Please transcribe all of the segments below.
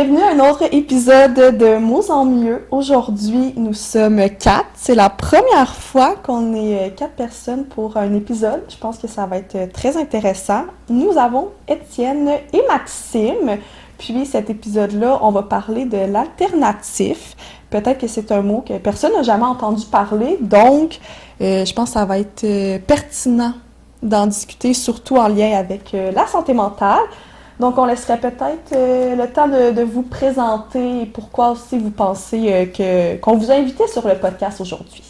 Bienvenue à un autre épisode de Mots en mieux. Aujourd'hui, nous sommes 4. C'est la première fois qu'on est 4 personnes pour un épisode. Je pense que ça va être très intéressant. Nous avons Étienne et Maxime. Puis cet épisode-là, on va parler de l'alternatif. Peut-être que c'est un mot que personne n'a jamais entendu parler. Donc, je pense que ça va être pertinent d'en discuter, surtout en lien avec la santé mentale. Donc, on laisserait peut-être le temps de vous présenter et pourquoi aussi vous pensez qu'on vous a invité sur le podcast aujourd'hui.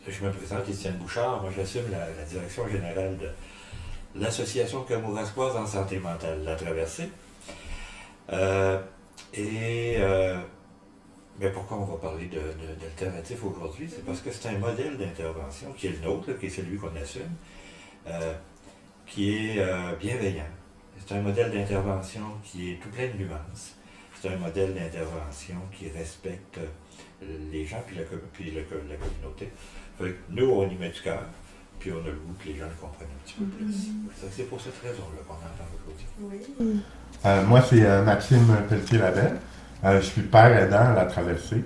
Je me présente Étienne Bouchard. Moi, j'assume la direction générale de l'Association Kamouraskoise en santé mentale, La Traversée. Mais pourquoi on va parler d'alternatif aujourd'hui? C'est parce que c'est un modèle d'intervention qui est le nôtre, qui est celui qu'on assume. Qui est bienveillant. C'est un modèle d'intervention qui est tout plein de nuances. C'est un modèle d'intervention qui respecte les gens puis la communauté. Fait que nous, on y met du cœur, puis on a le goût que les gens le comprennent un petit peu plus. C'est pour cette raison-là qu'on entend aujourd'hui. Oui. Moi, c'est Maxime Pelletier-Labelle. Je suis père aidant à La Traversée.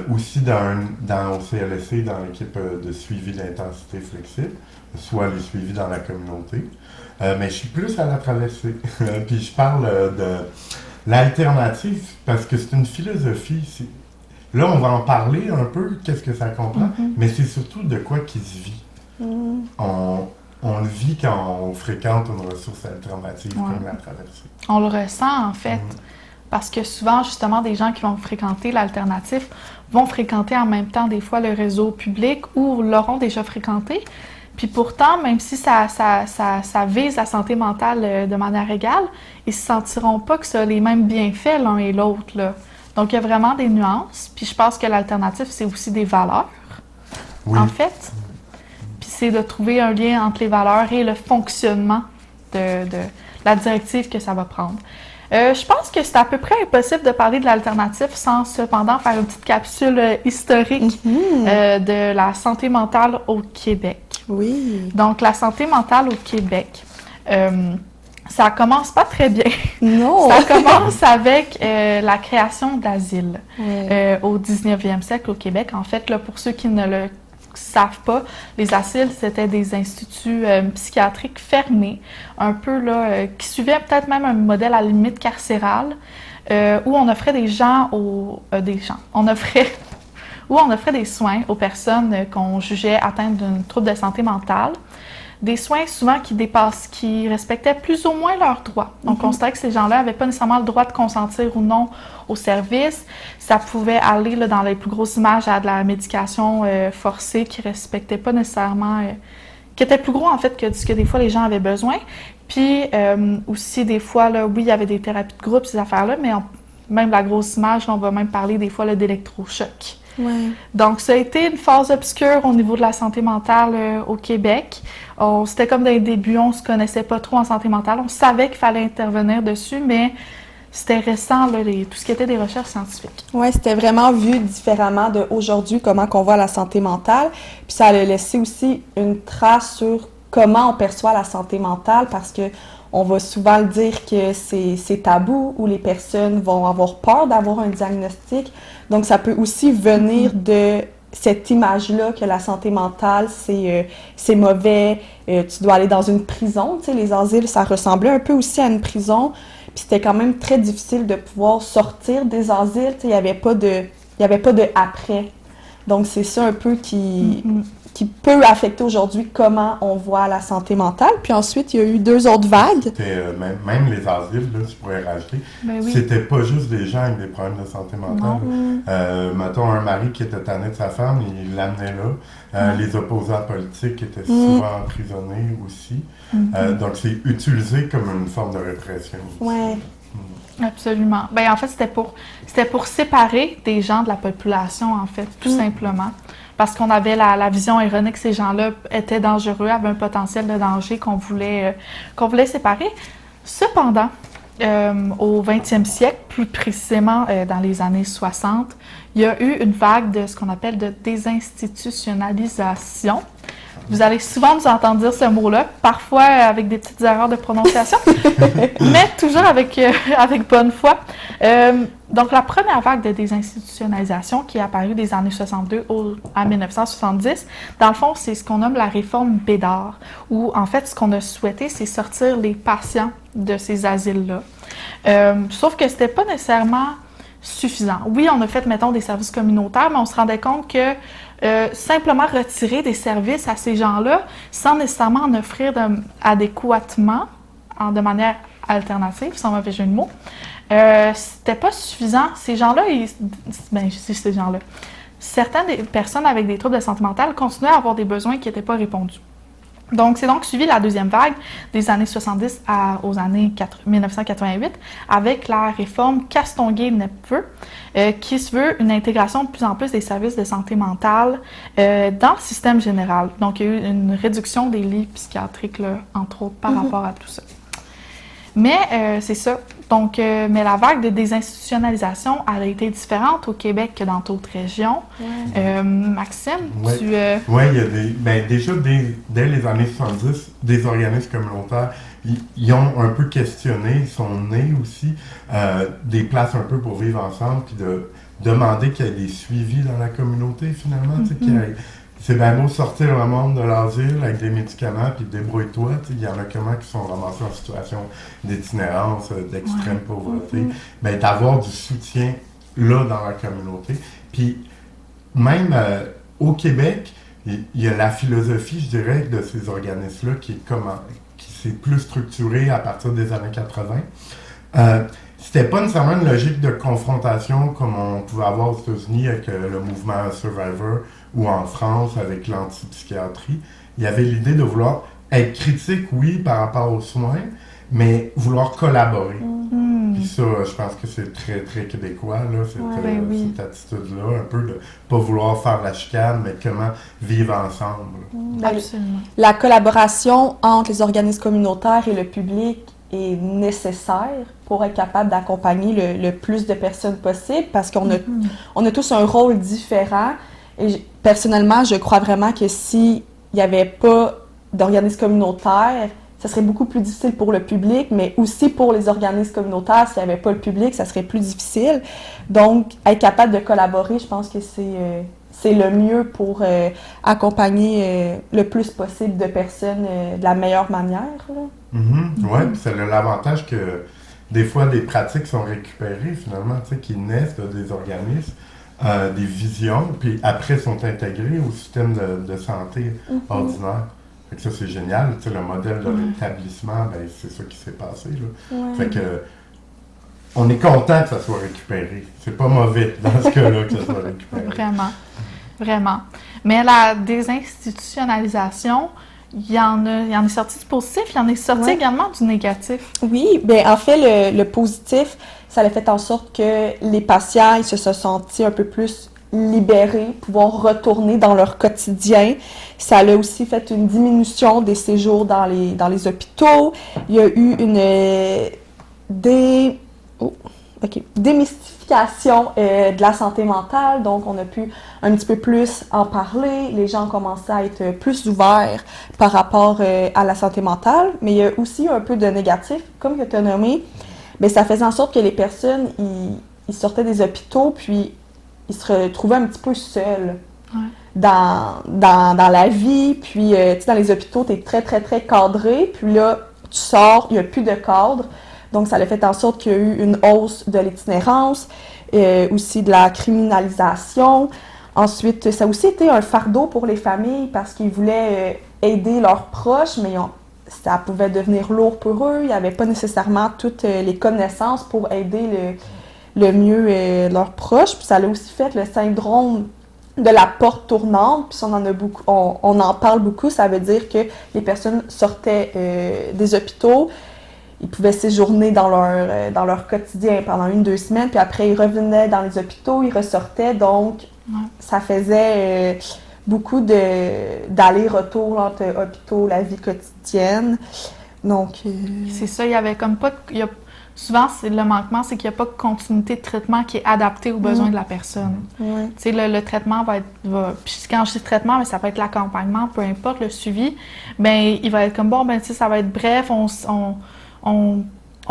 Aussi au CLSC, dans l'équipe de suivi d'intensité flexible, soit les suivis dans la communauté. Mais je suis plus à La Traversée. Puis je parle de l'alternative parce que c'est une philosophie. Là, on va en parler un peu, qu'est-ce que ça comprend, mais c'est surtout de quoi qu'il se vit. On le vit quand on fréquente une ressource alternative comme La Traversée. On le ressent, en fait. Parce que souvent, justement, des gens qui vont fréquenter l'alternatif vont fréquenter en même temps, des fois, le réseau public ou l'auront déjà fréquenté. Puis pourtant, même si ça vise la santé mentale de manière égale, ils ne se sentiront pas que ça a les mêmes bienfaits l'un et l'autre, là. Donc, il y a vraiment des nuances. Puis je pense que l'alternatif, c'est aussi des valeurs, en fait. Puis c'est de trouver un lien entre les valeurs et le fonctionnement de la directive que ça va prendre. Je pense que c'est à peu près impossible de parler de l'alternatif sans cependant faire une petite capsule historique de la santé mentale au Québec. Oui. Donc, la santé mentale au Québec, ça commence pas très bien. Non! Ça commence avec la création d'asiles au 19e siècle au Québec. En fait, là, pour ceux qui ne le savent pas, les asiles, c'était des instituts psychiatriques fermés, un peu là, qui suivaient peut-être même un modèle à la limite carcérale, où on offrait on offrait des soins aux personnes qu'on jugeait atteintes d'un trouble de santé mentale. Des soins souvent qui respectaient plus ou moins leurs droits. On considérait que ces gens-là n'avaient pas nécessairement le droit de consentir ou non au service. Ça pouvait aller là, dans les plus grosses images à de la médication forcée qui ne respectait pas nécessairement, qui était plus gros en fait que ce que des fois les gens avaient besoin. Puis aussi des fois, là, oui, il y avait des thérapies de groupe, ces affaires-là, mais même la grosse image, on va même parler des fois là, d'électrochoc. Ouais. Donc, ça a été une phase obscure au niveau de la santé mentale au Québec. C'était comme dans les débuts, on ne se connaissait pas trop en santé mentale. On savait qu'il fallait intervenir dessus, mais c'était récent, là, tout ce qui était des recherches scientifiques. Oui, c'était vraiment vu différemment d'aujourd'hui, comment on voit la santé mentale. Puis ça a laissé aussi une trace sur comment on perçoit la santé mentale, parce que on va souvent le dire que c'est tabou, ou les personnes vont avoir peur d'avoir un diagnostic. Donc, ça peut aussi venir de cette image-là que la santé mentale, c'est mauvais, tu dois aller dans une prison. Tu sais, les asiles, ça ressemblait un peu aussi à une prison. Puis c'était quand même très difficile de pouvoir sortir des asiles. Tu sais, il n'y avait pas de après. Donc, c'est ça un peu qui peut affecter aujourd'hui comment on voit la santé mentale. Puis ensuite, il y a eu 2 autres vagues. C'était, même les asiles, là, tu pourrais rajouter, oui. C'était pas juste des gens avec des problèmes de santé mentale. Mettons, un mari qui était tanné de sa femme, il l'amenait là. Les opposants politiques étaient souvent emprisonnés aussi. Donc, c'est utilisé comme une forme de répression. Ouais. Absolument. En fait, c'était pour séparer des gens de la population, en fait, tout simplement. Parce qu'on avait la vision erronée que ces gens-là étaient dangereux, avaient un potentiel de danger qu'on voulait séparer. Cependant, au 20e siècle, plus précisément dans les années 60, il y a eu une vague de ce qu'on appelle de désinstitutionnalisation Vous allez souvent nous entendre dire ce mot-là, parfois avec des petites erreurs de prononciation, mais toujours avec bonne foi. Donc, la première vague de désinstitutionnalisation qui est apparue des années 62 à 1970, dans le fond, c'est ce qu'on nomme la réforme Bédard, où, en fait, ce qu'on a souhaité, c'est sortir les patients de ces asiles-là. Sauf que c'était pas nécessairement suffisant. Oui, on a fait, mettons, des services communautaires, mais on se rendait compte que simplement retirer des services à ces gens-là, sans nécessairement en offrir adéquatement, de manière alternative, sans mauvais jeu de mots, c'était pas suffisant. Ces gens-là, je dis ces gens-là, certaines des personnes avec des troubles de santé mentale continuaient à avoir des besoins qui n'étaient pas répondus. Donc, c'est donc suivi la deuxième vague des années 70 aux années 1988 avec la réforme Castonguay-Nepveu qui se veut une intégration de plus en plus des services de santé mentale dans le système général. Donc, il y a eu une réduction des lits psychiatriques, là, entre autres, par rapport à tout ça. Mais c'est ça. Donc, mais la vague de désinstitutionnalisation, elle a été différente au Québec que dans d'autres régions. Ouais. Maxime, ouais. tu... Oui, il y a déjà dès les années 70, des organismes communautaires, ils ont un peu questionné, ils sont nés aussi, des places un peu pour vivre ensemble, puis de demander qu'il y ait des suivis dans la communauté, finalement, c'est bien beau sortir le monde de l'asile avec des médicaments, puis débrouille-toi. Il y en a comment qui sont ramassés en situation d'itinérance, d'extrême pauvreté. Bien, d'avoir du soutien là dans la communauté. Puis même au Québec, il y a la philosophie, je dirais, de ces organismes-là qui s'est plus structurée à partir des années 80. C'était pas nécessairement une logique de confrontation comme on pouvait avoir aux États-Unis avec le mouvement Survivor ou en France avec l'antipsychiatrie. Il y avait l'idée de vouloir être critique, oui, par rapport aux soins, mais vouloir collaborer. Puis ça, je pense que c'est très, très québécois, là, cette attitude-là, un peu de pas vouloir faire la chicane, mais comment vivre ensemble. Absolument. La collaboration entre les organismes communautaires et le public est nécessaire pour être capable d'accompagner le plus de personnes possible parce qu'on a tous un rôle différent. Et personnellement, je crois vraiment que s'il n'y avait pas d'organismes communautaires, ça serait beaucoup plus difficile pour le public, mais aussi pour les organismes communautaires, s'il n'y avait pas le public, ça serait plus difficile. Donc, être capable de collaborer, je pense que c'est le mieux pour accompagner le plus possible de personnes de la meilleure manière. Oui, puis ça a l'avantage que des fois, des pratiques sont récupérées finalement, qui naissent des organismes, des visions, puis après sont intégrées au système de santé ordinaire. Fait que ça, c'est génial. Le modèle de rétablissement, ben, c'est ça qui s'est passé. Là. Fait que on est content que ça soit récupéré. C'est pas mauvais dans ce cas-là que ça soit récupéré. Vraiment. Vraiment. Mais la désinstitutionnalisation, il y en est sorti du positif, il y en est sorti également du négatif. Oui, bien en fait, le positif, ça a fait en sorte que les patients ils se sont sentis un peu plus libérés, pouvoir retourner dans leur quotidien. Ça a aussi fait une diminution des séjours dans les hôpitaux. Il y a eu une démystification de la santé mentale, donc on a pu un petit peu plus en parler. Les gens ont commencé à être plus ouverts par rapport à la santé mentale, mais il y a aussi un peu de négatif, comme que tu as nommé. Bien, ça faisait en sorte que les personnes, ils sortaient des hôpitaux, puis ils se retrouvaient un petit peu seuls dans la vie. Puis, dans les hôpitaux, tu es très, très, très cadré. Puis là, tu sors, il n'y a plus de cadre. Donc, ça a fait en sorte qu'il y a eu une hausse de l'itinérance, aussi de la criminalisation. Ensuite, ça a aussi été un fardeau pour les familles parce qu'ils voulaient aider leurs proches, mais ça pouvait devenir lourd pour eux. Ils n'avaient pas nécessairement toutes les connaissances pour aider le mieux leurs proches. Puis ça a aussi fait le syndrome de la porte tournante. Puis on en a beaucoup, on en parle beaucoup. Ça veut dire que les personnes sortaient des hôpitaux. Ils pouvaient séjourner dans leur quotidien pendant 1-2 semaines, puis après, ils revenaient dans les hôpitaux, ils ressortaient. Donc, ça faisait beaucoup d'aller-retour entre hôpitaux, la vie quotidienne. Donc... C'est ça, il y avait comme pas souvent, le manquement, c'est qu'il n'y a pas de continuité de traitement qui est adaptée aux besoins de la personne. Ouais. Tu sais, le traitement puis quand je dis traitement, mais ça peut être l'accompagnement, peu importe, le suivi, ben il va être comme, bon, ben tu sais, ça va être bref, on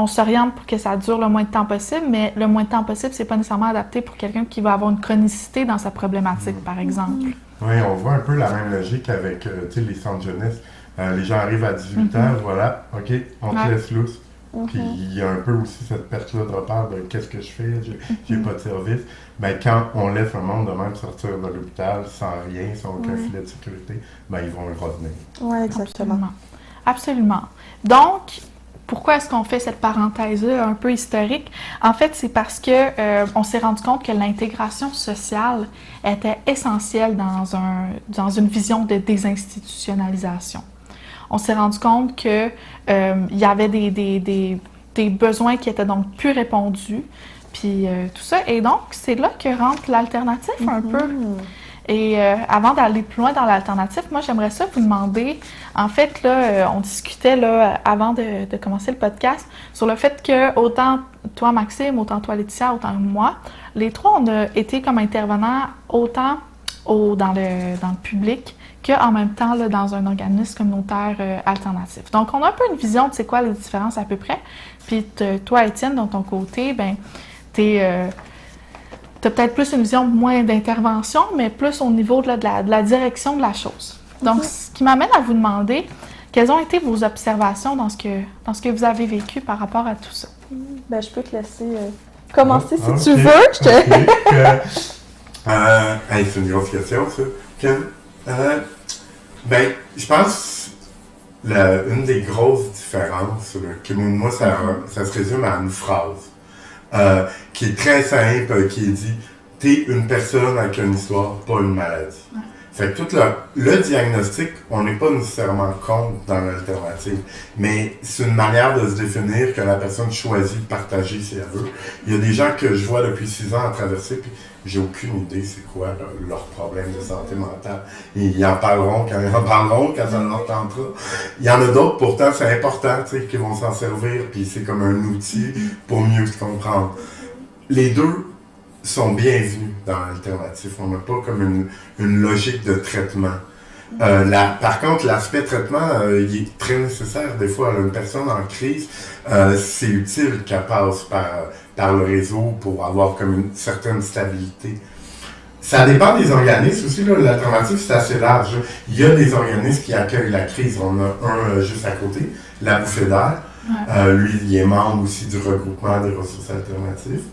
s'oriente pour que ça dure le moins de temps possible, mais le moins de temps possible, c'est pas nécessairement adapté pour quelqu'un qui va avoir une chronicité dans sa problématique, par exemple. Oui, on voit un peu la même logique avec les centres jeunesse. Les gens arrivent à 18 ans, voilà, OK, on te laisse lousse. Puis il y a un peu aussi cette perte-là de repère de qu'est-ce que je fais, j'ai pas de service. Ben, quand on laisse un monde de même sortir de l'hôpital sans rien, sans aucun filet de sécurité, ben, ils vont revenir. Oui, exactement. Absolument. Donc, pourquoi est-ce qu'on fait cette parenthèse-là un peu historique? En fait, c'est parce que on s'est rendu compte que l'intégration sociale était essentielle dans une vision de désinstitutionnalisation. On s'est rendu compte que il y avait des besoins qui étaient donc plus répondus, puis tout ça. Et donc, c'est là que rentre l'alternative un peu. Et avant d'aller plus loin dans l'alternative, moi, j'aimerais ça vous demander, en fait, là, on discutait là, avant de commencer le podcast sur le fait que autant toi, Maxime, autant toi, Laetitia, autant moi, les trois, on a été comme intervenants autant dans le public qu'en même temps là, dans un organisme communautaire alternatif. Donc, on a un peu une vision de c'est quoi les différences à peu près. Puis toi, Étienne, de ton côté, ben, t'as peut-être plus une vision moins d'intervention, mais plus au niveau de la direction de la chose. Donc, ce qui m'amène à vous demander, quelles ont été vos observations dans ce que vous avez vécu par rapport à tout ça? Ben, je peux te laisser commencer si tu veux. C'est une grosse question, ça. Ben, je pense une des grosses différences, que moi, ça se résume à une phrase qui est très simple, qui est dit « T'es une personne avec une histoire, pas une maladie ». Fait que tout le diagnostic, on n'est pas nécessairement contre dans l'alternative, mais c'est une manière de se définir que la personne choisit de partager si elle veut. Il y a des gens que je vois depuis 6 ans à traverser, puis j'ai aucune idée c'est quoi leur problème de santé mentale. Ils en parleront quand ça leur tentera. Il y en a d'autres, pourtant, c'est important, tu sais, qui vont s'en servir, puis c'est comme un outil pour mieux se comprendre. Les deux sont bienvenus dans l'alternative. On n'a pas comme une logique de traitement. Par contre, l'aspect traitement, il est très nécessaire. Des fois, une personne en crise, c'est utile qu'elle passe par le réseau pour avoir comme une certaine stabilité. Ça dépend des organismes aussi. Là, l'alternative, c'est assez large. Il y a des organismes qui accueillent la crise. On a un juste à côté, la Bouffée d'air. Lui, il est membre aussi du regroupement des ressources alternatives.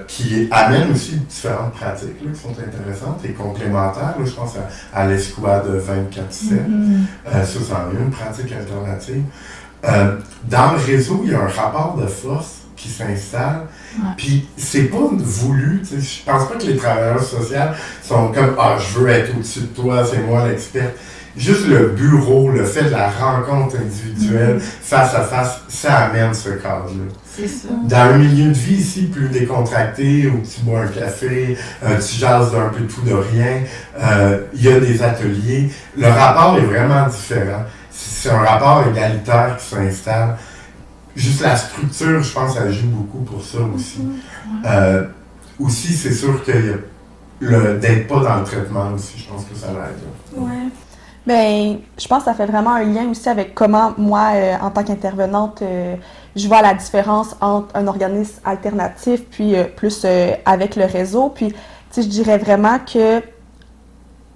Qui amène aussi différentes pratiques là, qui sont intéressantes et complémentaires. Là, je pense à l'escouade 24/7. Ça, c'en est une pratique alternative. Dans le réseau, il y a un rapport de force qui s'installe. Puis c'est pas voulu. Je pense pas que les travailleurs sociaux sont comme « Ah, je veux être au-dessus de toi, c'est moi l'expert ». Juste le bureau, le fait de la rencontre individuelle, face à face, ça amène ce cadre-là. C'est ça. Dans un milieu de vie ici, plus décontracté, où tu bois un café, tu jases d'un peu tout de rien, il y a des ateliers. Le rapport est vraiment différent. C'est un rapport égalitaire qui s'installe. Juste la structure, je pense, elle joue beaucoup pour ça aussi. Aussi, c'est sûr que d'être pas dans le traitement aussi, je pense que ça l'aide. Ouais. Bien, je pense que ça fait vraiment un lien aussi avec comment moi, en tant qu'intervenante, je vois la différence entre un organisme alternatif puis plus avec le réseau. Puis, tu sais, je dirais vraiment que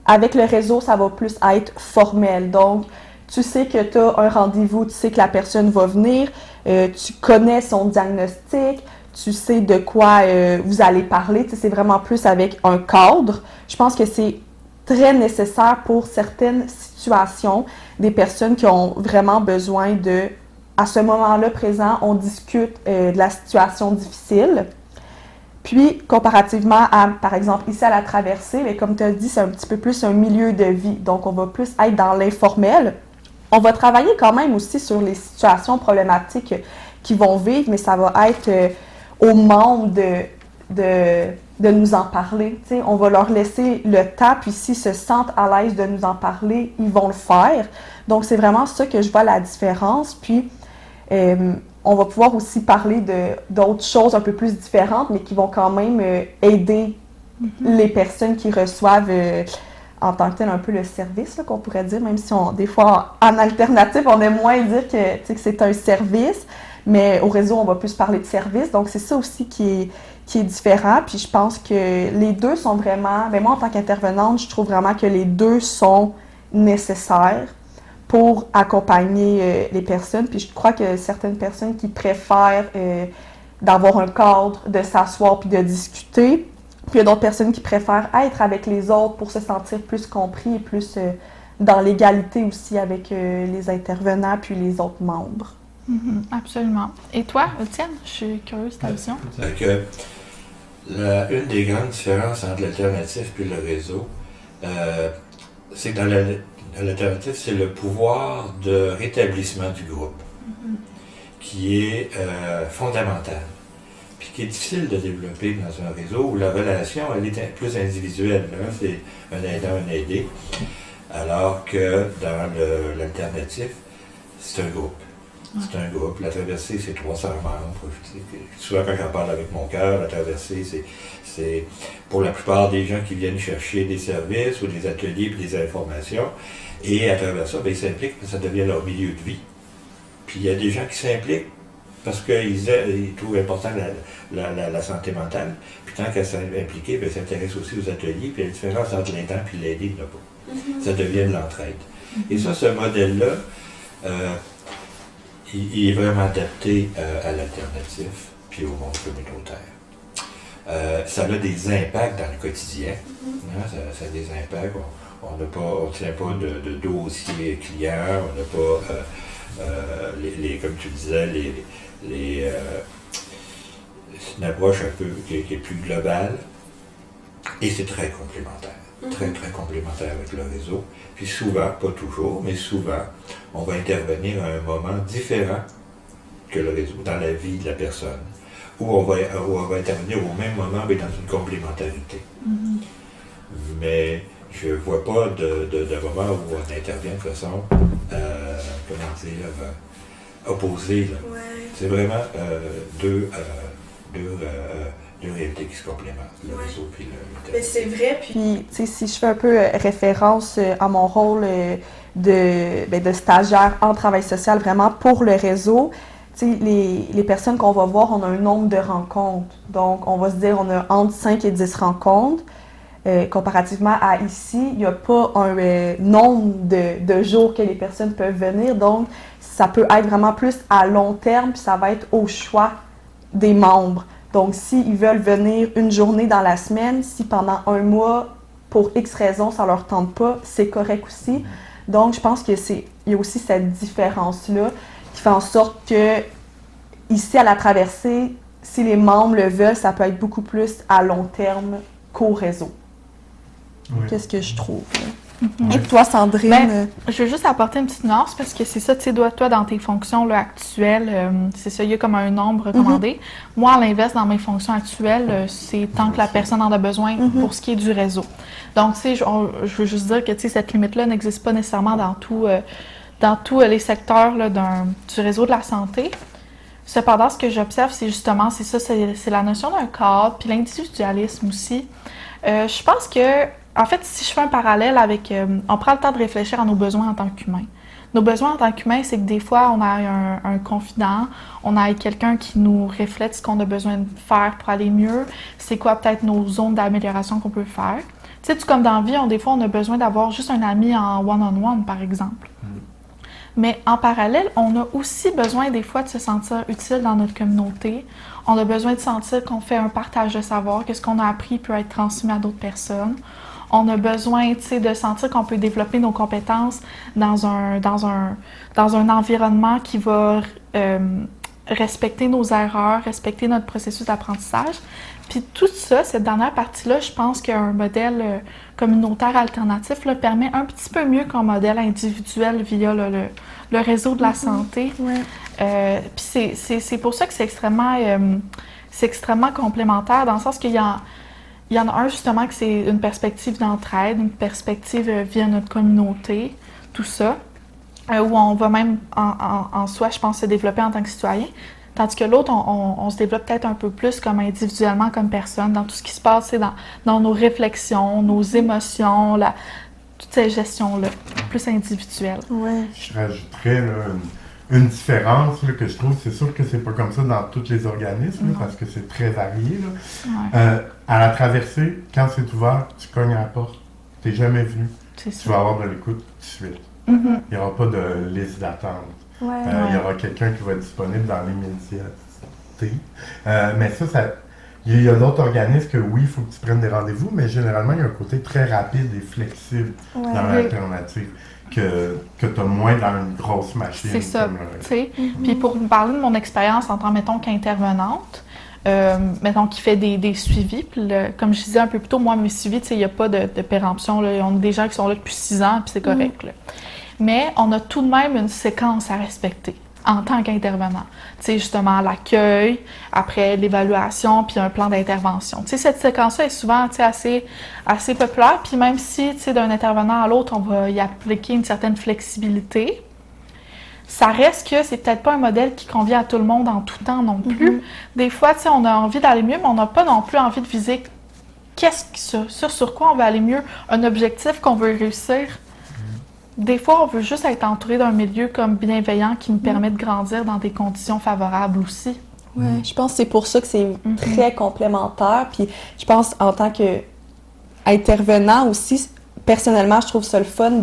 avec le réseau, ça va plus être formel. Donc, tu sais que tu as un rendez-vous, tu sais que la personne va venir, tu connais son diagnostic, tu sais de quoi vous allez parler. Tu sais, c'est vraiment plus avec un cadre. Je pense que c'est très nécessaire pour certaines situations, des personnes qui ont vraiment besoin de, à ce moment-là présent, on discute de la situation difficile. Puis, comparativement à, par exemple, ici à la traversée, mais comme tu as dit, c'est un petit peu plus un milieu de vie. Donc, on va plus être dans l'informel. On va travailler quand même aussi sur les situations problématiques qu'ils vont vivre, mais ça va être aux membres de nous en parler. T'sais, on va leur laisser le temps, puis s'ils se sentent à l'aise de nous en parler, ils vont le faire. Donc, c'est vraiment ça que je vois la différence. Puis, on va pouvoir aussi parler d'autres choses un peu plus différentes, mais qui vont quand même aider les personnes qui reçoivent en tant que tel un peu le service, là, qu'on pourrait dire, même si des fois, en alternative, on aime moins dire que c'est un service, mais au réseau, on va plus parler de service. Donc, c'est ça aussi qui est différent. Puis je pense que les deux sont vraiment... Bien, moi, en tant qu'intervenante, je trouve vraiment que les deux sont nécessaires pour accompagner les personnes. Puis je crois que certaines personnes qui préfèrent d'avoir un cadre, de s'asseoir puis de discuter. Puis il y a d'autres personnes qui préfèrent être avec les autres pour se sentir plus compris et plus dans l'égalité aussi avec les intervenants puis les autres membres. Absolument. Et toi, Étienne, je suis curieuse de ta vision. Une des grandes différences entre l'alternative et le réseau, c'est que dans l'alternative, c'est le pouvoir de rétablissement du groupe qui est fondamental, puis qui est difficile de développer dans un réseau où la relation elle est plus individuelle. C'est un aidant, un aidé, alors que dans l'alternatif, c'est un groupe. C'est un groupe. La traversée, c'est 300 membres. Souvent, quand j'en parle avec mon cœur, la traversée, c'est pour la plupart des gens qui viennent chercher des services ou des ateliers et des informations. Et à travers ça, ils s'impliquent parce que ça devient leur milieu de vie. Puis il y a des gens qui s'impliquent parce qu'ils trouvent important la santé mentale. Puis tant qu'elles sont impliquées, ils s'intéressent aussi aux ateliers. Puis la différence entre l'aidant et l'aidé, il n'y en a pas. Ça devient de l'entraide. Et ça, ce modèle-là, il est vraiment adapté à l'alternatif puis au monde communautaire. Ça a des impacts dans le quotidien. Ça a des impacts. On ne tient pas de dossier client, on n'a pas, comme tu disais, c'est une approche un peu qui est plus globale et c'est très complémentaire. Très, très complémentaire avec le réseau. Puis souvent, pas toujours, mais souvent, on va intervenir à un moment différent que le réseau dans la vie de la personne, où on va intervenir au même moment, mais dans une complémentarité. Mais je ne vois pas de moment où on intervient de façon, opposée. Ouais. C'est vraiment deux réalités qui se complémentent, le réseau puis le terrain. C'est vrai, puis si je fais un peu référence à mon rôle de stagiaire en travail social, vraiment pour le réseau, les personnes qu'on va voir, on a un nombre de rencontres. Donc, on va se dire, on a entre 5 et 10 rencontres. Comparativement à ici, il n'y a pas un nombre de jours que les personnes peuvent venir. Donc, ça peut être vraiment plus à long terme, puis ça va être au choix des membres. Donc, s'ils veulent venir une journée dans la semaine, si pendant un mois, pour X raisons, ça ne leur tente pas, c'est correct aussi. Donc, je pense qu'il y a aussi cette différence-là qui fait en sorte que, ici, à la traversée, si les membres le veulent, ça peut être beaucoup plus à long terme qu'au réseau. Oui. Qu'est-ce que je trouve? Et toi, Sandrine? Je veux juste apporter une petite nuance parce que c'est ça, tu sais, toi, dans tes fonctions là, actuelles, c'est ça, il y a comme un nombre recommandé. Moi, à l'inverse, dans mes fonctions actuelles, c'est tant que la personne en a besoin pour ce qui est du réseau. Donc, tu sais, je veux juste dire que, tu sais, cette limite-là n'existe pas nécessairement dans tous les secteurs là, du réseau de la santé. Cependant, ce que j'observe, c'est justement, c'est la notion d'un cadre, puis l'individualisme aussi. Je pense que, en fait, si je fais un parallèle avec... on prend le temps de réfléchir à nos besoins en tant qu'humains. Nos besoins en tant qu'humains, c'est que des fois, on a un confident, on a quelqu'un qui nous reflète ce qu'on a besoin de faire pour aller mieux, c'est quoi peut-être nos zones d'amélioration qu'on peut faire. Tu sais, comme dans la vie, des fois, on a besoin d'avoir juste un ami en one-on-one, par exemple. Mais en parallèle, on a aussi besoin des fois de se sentir utile dans notre communauté. On a besoin de sentir qu'on fait un partage de savoir, que ce qu'on a appris peut être transmis à d'autres personnes. On a besoin, tu sais, de sentir qu'on peut développer nos compétences dans un environnement qui va respecter nos erreurs, respecter notre processus d'apprentissage. Puis tout ça, cette dernière partie-là, je pense qu'un modèle communautaire alternatif là, permet un petit peu mieux qu'un modèle individuel via le réseau de la santé. Ouais. Puis c'est pour ça que c'est extrêmement complémentaire, dans le sens qu'il y en a un, justement, que c'est une perspective d'entraide, une perspective via notre communauté, tout ça. où on va même en soi, je pense, se développer en tant que citoyen. Tandis que l'autre, on se développe peut-être un peu plus comme individuellement, comme personne, dans tout ce qui se passe, c'est dans nos réflexions, nos émotions, toute cette gestion-là, plus individuelle. Ouais. Je rajouterais là, une différence là, que je trouve, c'est sûr que c'est pas comme ça dans tous les organismes, là, parce que c'est très varié. Là. Ouais. À la traversée, quand c'est ouvert, tu cognes à la porte, tu n'es jamais venu, C'est tu ça. vas avoir de l'écoute tout de suite. Mhm. Il n'y aura pas de liste d'attente. Ouais. Il y aura quelqu'un qui va être disponible dans l'immédiateté. Mais il y a d'autres organismes que oui, il faut que tu prennes des rendez-vous, mais généralement, il y a un côté très rapide et flexible Ouais. dans l'alternative que tu as moins dans une grosse machine. C'est ça, comme tu sais. Puis pour vous parler de mon expérience en tant, mettons, qu'intervenante, mettons, qui fait des suivis, puis comme je disais un peu plus tôt, moi, mes suivis, tu sais, il n'y a pas de péremption, là. On a des gens qui sont là depuis 6 ans, puis c'est correct, là. Mais on a tout de même une séquence à respecter en tant qu'intervenant. Tu sais, justement, l'accueil, après l'évaluation, puis un plan d'intervention. Tu sais, cette séquence-là est souvent, tu sais, assez populaire, puis même si, tu sais, d'un intervenant à l'autre, on va y appliquer une certaine flexibilité, ça reste que c'est peut-être pas un modèle qui convient à tout le monde en tout temps non plus. Des fois, tu sais, on a envie d'aller mieux, mais on n'a pas non plus envie de viser sur quoi on veut aller mieux, un objectif qu'on veut réussir. Des fois, on veut juste être entouré d'un milieu comme bienveillant qui nous permet de grandir dans des conditions favorables aussi. Ouais, je pense que c'est pour ça que c'est très complémentaire. Puis je pense en tant qu'intervenant aussi, personnellement, je trouve ça le fun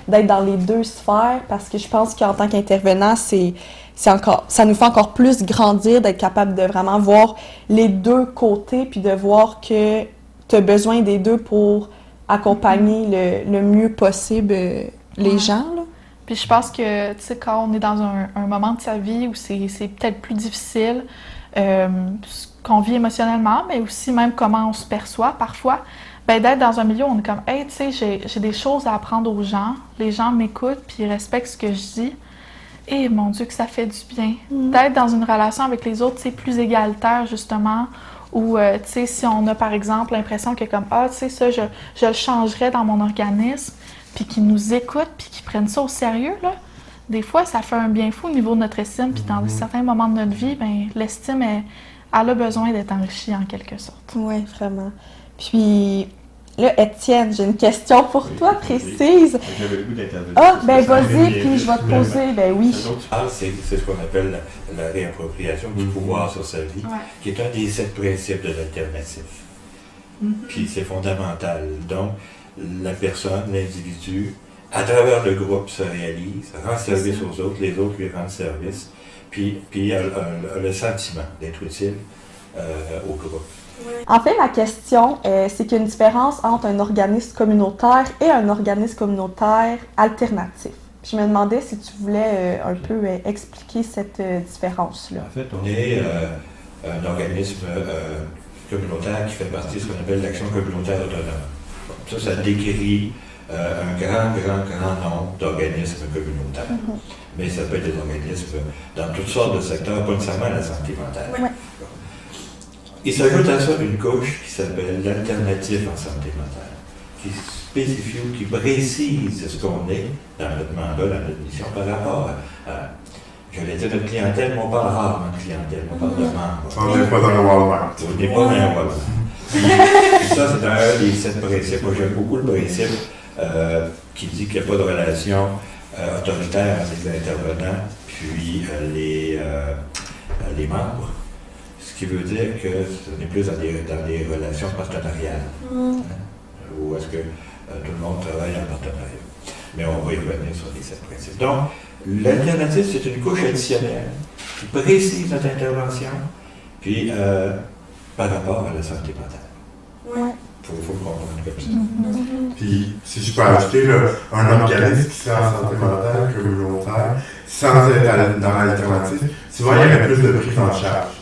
d'être dans les deux sphères parce que je pense qu'en tant qu'intervenant, ça nous fait encore plus grandir, d'être capable de vraiment voir les deux côtés puis de voir que tu as besoin des deux pour accompagner le mieux possible les gens, là. Puis je pense que, tu sais, quand on est dans un moment de sa vie où c'est peut-être plus difficile, ce qu'on vit émotionnellement, mais aussi même comment on se perçoit parfois, ben d'être dans un milieu où on est comme « Hey, tu sais, j'ai des choses à apprendre aux gens, les gens m'écoutent, puis ils respectent ce que je dis. » Et mon Dieu, que ça fait du bien. D'être dans une relation avec les autres, c'est plus égalitaire, justement, où, tu sais, si on a, par exemple, l'impression que comme « Ah, tu sais, ça, je le changerais dans mon organisme », puis qu'ils nous écoutent, puis qu'ils prennent ça au sérieux, là, des fois, ça fait un bien fou au niveau de notre estime, puis dans certains moments de notre vie, ben l'estime, elle a besoin d'être enrichie en quelque sorte. Oui, vraiment. Puis, là, Étienne, j'ai une question pour toi, précise. J'avais le goût d'intervenir. Ah, ben vas-y, puis je vais te poser, ben oui. C'est ce qu'on appelle la réappropriation du pouvoir sur sa vie, qui est un des 7 principes de l'alternatif. Puis c'est fondamental. Donc, la personne, l'individu, à travers le groupe se réalise, rend service aux autres, les autres lui rendent service, puis a le sentiment d'être utile au groupe. En fait, la question, c'est qu'il y a une différence entre un organisme communautaire et un organisme communautaire alternatif. Puis je me demandais si tu voulais un peu expliquer cette différence-là. En fait, on est un organisme communautaire qui fait partie de ce qu'on appelle l'action communautaire autonome. Ça décrit un grand nombre d'organismes communautaires. Mais ça peut être des organismes dans toutes sortes de secteurs, pas nécessairement la santé mentale. Ouais. Il s'ajoute à ça une couche qui s'appelle l'alternative en santé mentale, qui spécifie ou qui précise ce qu'on est dans notre mandat, dans notre mission par rapport à j'allais dire notre clientèle, mais on parle rarement de clientèle, on parle de membres. On n'est pas dans le Walmart. On n'est pas dans un Walmart. Puis ça, c'est un des 7 principes. Moi, j'aime beaucoup le principe qui dit qu'il n'y a pas de relation autoritaire avec les intervenants, puis les membres. Ce qui veut dire que ce n'est plus dans des relations partenariales, où est-ce que tout le monde travaille en partenariat. Mais on va y revenir sur les 7 principes. Donc, l'alternative, c'est une couche additionnelle qui précise notre intervention, puis par rapport à la santé mentale. Ouais. Il faut le comprendre comme ça. Puis, si je peux ajouter, là, un organisme qui serait en santé mentale communautaire, sans être dans l'alternative, souvent il y aurait plus de prise en charge.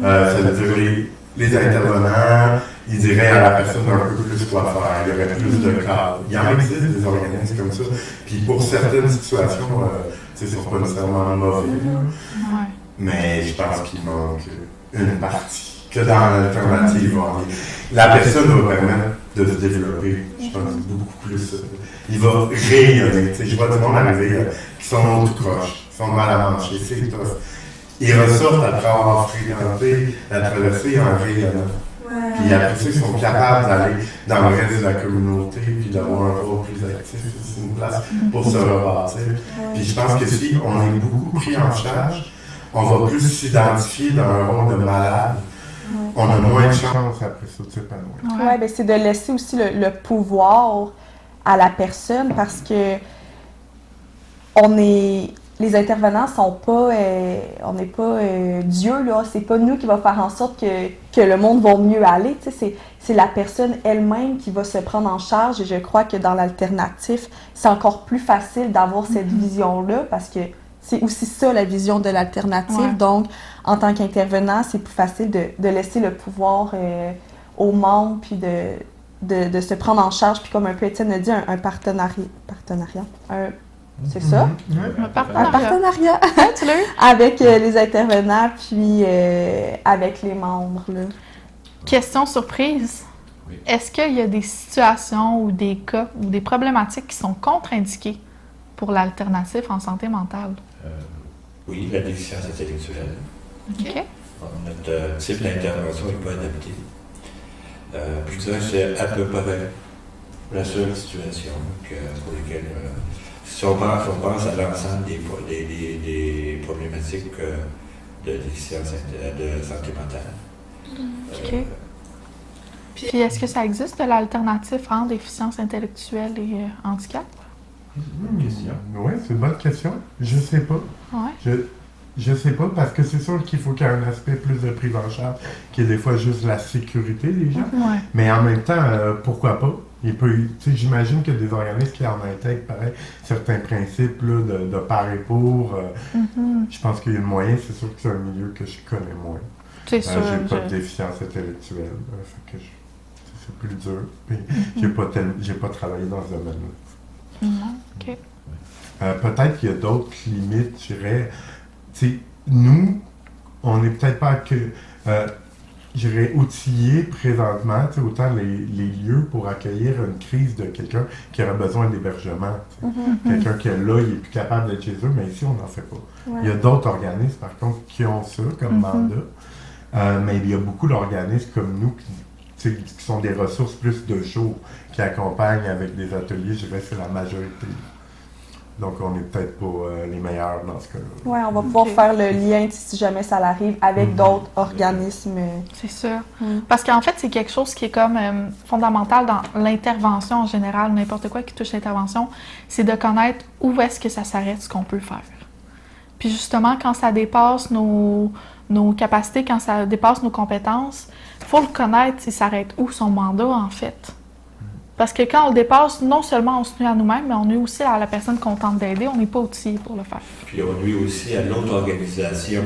Ça veut dire les intervenants, ils diraient à la personne un peu plus quoi faire, il y aurait plus de cadres. Il y en existe des organismes comme ça. Puis pour certaines situations, tu sais, c'est pas nécessairement mauvais. Mais je pense qu'il manque une partie. Que dans l'alternative, la personne va permettre de se développer, je pense, beaucoup plus. Il va rayonner. Je vois du monde arriver qui sont tout croches, qui sont mal à manger, c'est tough. Ils ressortent après avoir fréquenté la traversée en rayonnant. Puis après ça, ils sont capables d'aller dans le reste de la communauté, puis d'avoir un rôle plus actif, c'est une place pour se rebâtir. Puis je pense que si on est beaucoup pris en charge, on va plus s'identifier dans un rôle de malade. On a moins de chance après ça de s'épanouir. Ouais, ben c'est de laisser aussi le pouvoir à la personne parce que les intervenants sont pas, on n'est pas Dieu, là. C'est pas nous qui va faire en sorte que le monde va mieux aller. C'est la personne elle-même qui va se prendre en charge et je crois que dans l'alternatif, c'est encore plus facile d'avoir cette vision-là parce que c'est aussi ça la vision de l'alternative. Ouais. Donc, en tant qu'intervenant, c'est plus facile de laisser le pouvoir aux membres puis de se prendre en charge. Puis comme un peu Étienne a dit, un partenariat. C'est ça? Un Un partenariat. partenariat Tu l'as eu? avec les intervenants puis avec les membres. Là. Question surprise. Oui. Est-ce qu'il y a des situations ou des cas ou des problématiques qui sont contre-indiquées pour l'alternatif en santé mentale? Oui, la déficience intellectuelle. OK. Notre type d'intervention n'est pas adapté. Je dirais que c'est à peu près la seule situation pour laquelle, si on pense à l'ensemble des problématiques de déficience de santé mentale. OK. Puis est-ce que ça existe de l'alternatif entre déficience intellectuelle et handicap? Bonne question. Oui, c'est une bonne question. Je sais pas. Ouais. Je sais pas, parce que c'est sûr qu'il faut qu'il y ait un aspect plus de prise en charge, qui est des fois juste la sécurité des gens. Ouais. Mais en même temps, pourquoi pas? J'imagine qu'il y a des organismes qui en intègrent, pareil, certains principes là, de par et pour. Je pense qu'il y a le moyen, c'est sûr que c'est un milieu que je connais moins. C'est sûr. J'ai pas de déficience intellectuelle, fait que c'est plus dur. Puis j'ai pas travaillé dans ce domaine-là. OK. Peut-être qu'il y a d'autres limites, je dirais. Nous, on n'est peut-être pas outillés présentement, autant les lieux pour accueillir une crise de quelqu'un qui aurait besoin d'hébergement. Quelqu'un qui est là, il est plus capable d'être chez eux, mais ici, on n'en fait pas. Ouais. Il y a d'autres organismes, par contre, qui ont ça comme mandat, mais il y a beaucoup d'organismes comme nous qui sont des ressources plus de jour, qui accompagnent avec des ateliers, je dirais que c'est la majorité. Donc, on n'est peut-être pas les meilleurs dans ce cas-là. Oui, on va pouvoir faire le lien si jamais ça l'arrive avec d'autres organismes. C'est sûr. Parce qu'en fait, c'est quelque chose qui est comme fondamental dans l'intervention en général, n'importe quoi qui touche l'intervention, c'est de connaître où est-ce que ça s'arrête, ce qu'on peut faire. Puis justement, quand ça dépasse nos capacités, quand ça dépasse nos compétences, il faut le connaître, il s'arrête où son mandat en fait. Parce que quand on le dépasse, non seulement on se nuit à nous-mêmes, mais on nuit aussi à la personne qu'on tente d'aider. On n'est pas outillé pour le faire. Puis on nuit aussi à l'autre organisation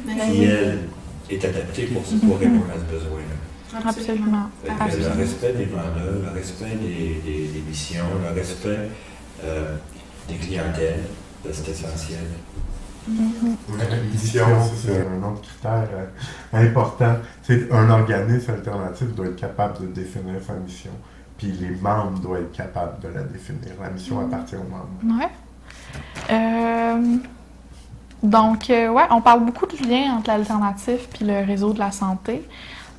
qui, elle, est adaptée pour répondre à ce besoin-là. Absolument. Le respect des mandats, le respect des missions, le respect des clientèles, c'est essentiel. La mission, c'est un autre critère important. Un organisme alternatif doit être capable de définir sa mission. Puis les membres doivent être capables de la définir. La mission appartient aux membres. Ouais. Donc, ouais, on parle beaucoup de lien entre l'alternatif puis le réseau de la santé.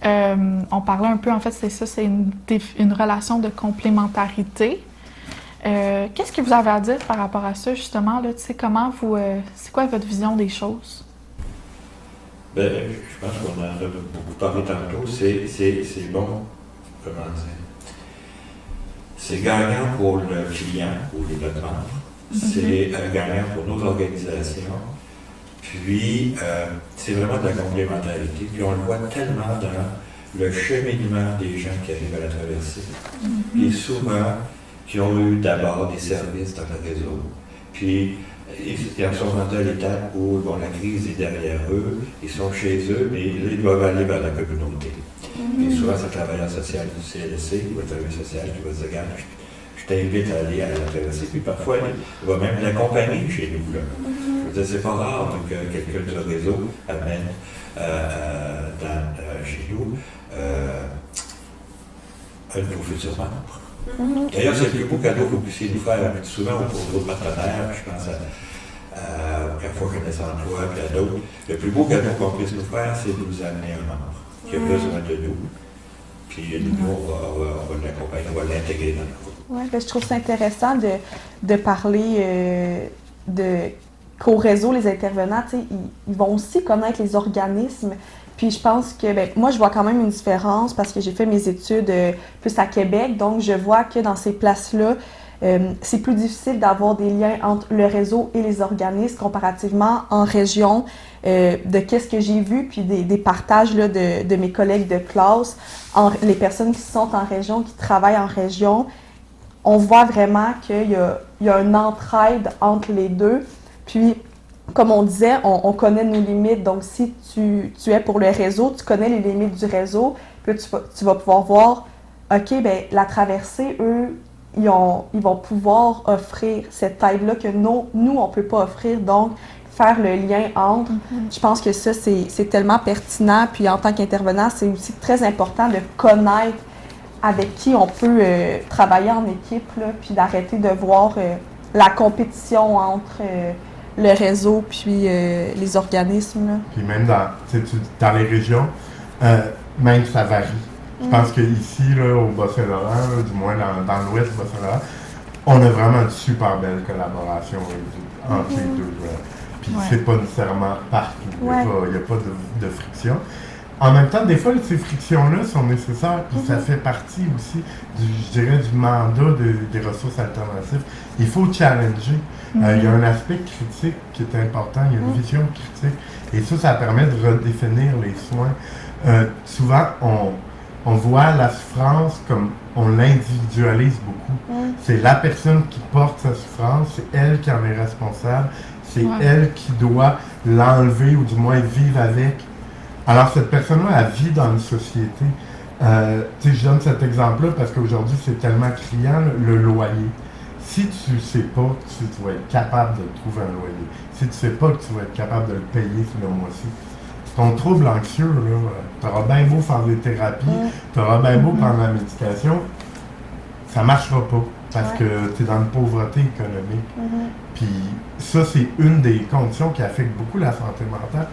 On parlait un peu, en fait, c'est ça, c'est une relation de complémentarité. Qu'est-ce que vous avez à dire par rapport à ça, justement? Là, comment vous, c'est quoi votre vision des choses? Bien, je pense qu'on en a beaucoup parlé tantôt. C'est bon, comment dire? C'est gagnant pour le client ou notre membre. C'est gagnant pour nos organisations. Puis, c'est vraiment de la complémentarité. Puis, on le voit tellement dans le cheminement des gens qui arrivent à la traversée. Puis, souvent, qui ont eu d'abord des services dans le réseau. Puis, ils en sont rendus à l'étape où la crise est derrière eux, ils sont chez eux, mais ils doivent aller vers la communauté. Et souvent, c'est le travailleur social du CLSC ou le travailleur social qui va se dire, regarde, je t'invite à aller à la traversée. Puis parfois, il va même l'accompagner chez nous. Là. Je veux dire, c'est pas rare que quelqu'un du réseau amène chez nous un de vos futurs membres. D'ailleurs, c'est le plus beau cadeau que vous puissiez nous faire. Souvent, pour d'autres partenaires, je pense à Carrefour Jeunesse Emploi, puis à d'autres. Le plus beau cadeau qu'on puisse nous faire, c'est de nous amener un membre qui a besoin de nous. Puis nous, on va l'accompagner, on va l'intégrer dans le groupe. Oui, je trouve ça intéressant de parler qu'au réseau, les intervenants, ils vont aussi connaître les organismes. Puis je pense que, moi, je vois quand même une différence parce que j'ai fait mes études plus à Québec. Donc, je vois que dans ces places-là, c'est plus difficile d'avoir des liens entre le réseau et les organismes comparativement en région, de qu'est-ce que j'ai vu, puis des partages là, de mes collègues de classe, les personnes qui sont en région, qui travaillent en région. On voit vraiment qu'il y a une entraide entre les deux. Puis, comme on disait, on connaît nos limites. Donc, si tu es pour le réseau, tu connais les limites du réseau, puis tu vas pouvoir voir, OK, la traversée, eux, ils vont pouvoir offrir cette aide-là que nous, on ne peut pas offrir. Donc, faire le lien entre, je pense que ça, c'est tellement pertinent. Puis, en tant qu'intervenant, c'est aussi très important de connaître avec qui on peut travailler en équipe, là, puis d'arrêter de voir la compétition entre le réseau puis les organismes. Là. Puis même dans les régions, même ça varie. Je pense qu'ici, au Bas-Saint-Laurent, du moins dans l'ouest du Bas-Saint-Laurent, on a vraiment une super belle collaboration entre les deux. Puis c'est pas nécessairement partout. Il n'y a pas de friction. En même temps, des fois, ces frictions-là sont nécessaires, puis ça fait partie aussi, du mandat des ressources alternatives. Il faut challenger. Il y a un aspect critique qui est important, il y a une vision critique, et ça permet de redéfinir les soins. Souvent, on voit la souffrance comme on l'individualise beaucoup. C'est la personne qui porte sa souffrance, c'est elle qui en est responsable, c'est elle qui doit l'enlever ou du moins vivre avec. Alors, cette personne-là, elle vit dans une société. Je donne cet exemple-là parce qu'aujourd'hui, c'est tellement criant, le loyer. Si tu ne sais pas que tu vas être capable de trouver un loyer, si tu ne sais pas que tu vas être capable de le payer sur le mois-ci, ton trouble anxieux, tu auras bien beau faire des thérapies, tu auras bien beau prendre la médication, ça ne marchera pas parce que tu es dans une pauvreté économique. Puis ça, c'est une des conditions qui affecte beaucoup la santé mentale.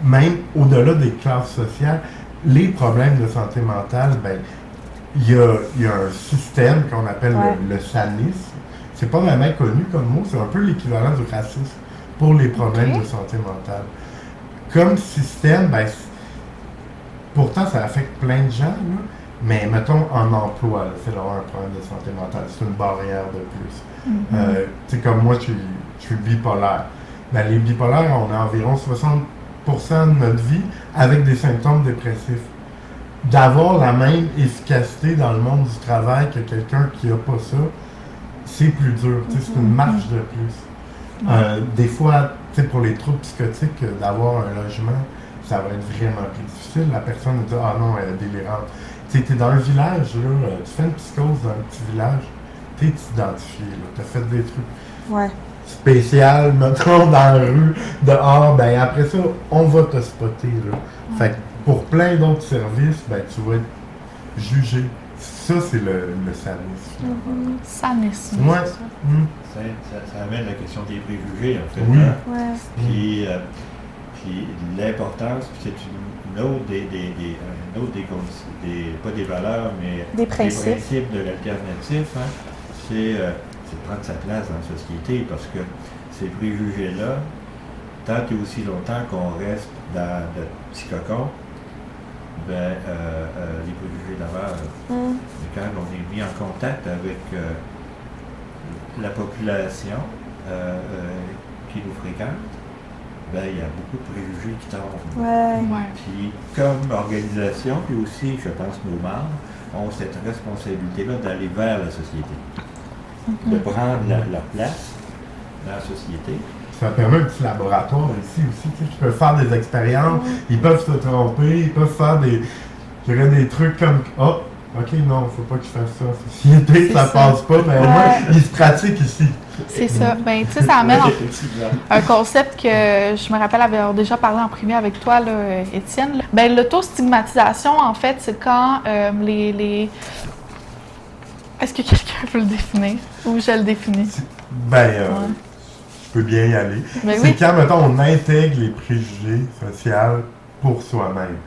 Même au-delà des classes sociales, les problèmes de santé mentale, il y a un système qu'on appelle le sanisme. C'est pas vraiment connu comme mot, c'est un peu l'équivalent du racisme pour les problèmes de santé mentale. Comme système, pourtant ça affecte plein de gens, là, mais mettons en emploi, c'est d'avoir un problème de santé mentale, c'est une barrière de plus. Comme moi, je suis bipolaire. Les bipolaires, on a environ 60% de notre vie avec des symptômes dépressifs. D'avoir la même efficacité dans le monde du travail que quelqu'un qui n'a pas ça, c'est plus dur. C'est une marche de plus. Des fois, pour les troubles psychotiques, d'avoir un logement, ça va être vraiment plus difficile. La personne dit « Ah non, elle est délirante ». Tu es dans un village, là, tu fais une psychose dans un petit village, tu es identifié, tu as fait des trucs spécial, mettons, dans la rue, dehors, après ça, on va te spotter, là. Fait que pour plein d'autres services, tu vas être jugé. Ça, c'est le sanisme. Sanisme. Ça amène la question des préjugés, en fait. Oui. Puis l'importance, c'est une autre pas des valeurs, mais des principes de l'alternatif, c'est de prendre sa place dans la société, parce que ces préjugés-là, tant et aussi longtemps qu'on reste dans le petit cocon, les préjugés demeurent. Quand on est mis en contact avec la population qui nous fréquente, il y a beaucoup de préjugés qui tombent. Puis comme organisation, puis aussi, je pense, nos membres ont cette responsabilité-là d'aller vers la société. De prendre leur place dans la société. Ça permet un petit laboratoire ici aussi, qui peuvent faire des expériences, ils peuvent se tromper, ils peuvent faire des trucs comme « Oh, ok, non, faut pas que je fasse ça. Société, ça passe pas, mais au moins, ils se pratiquent ici. » C'est ça. Ça amène un concept que je me rappelle avoir déjà parlé en privé avec toi, là, Étienne. L'autostigmatisation, en fait, c'est quand Est-ce que quelqu'un peut le définir? Ou je le définis? Je peux bien y aller. Ben c'est oui. quand, mettons, on intègre les préjugés sociaux pour soi-même.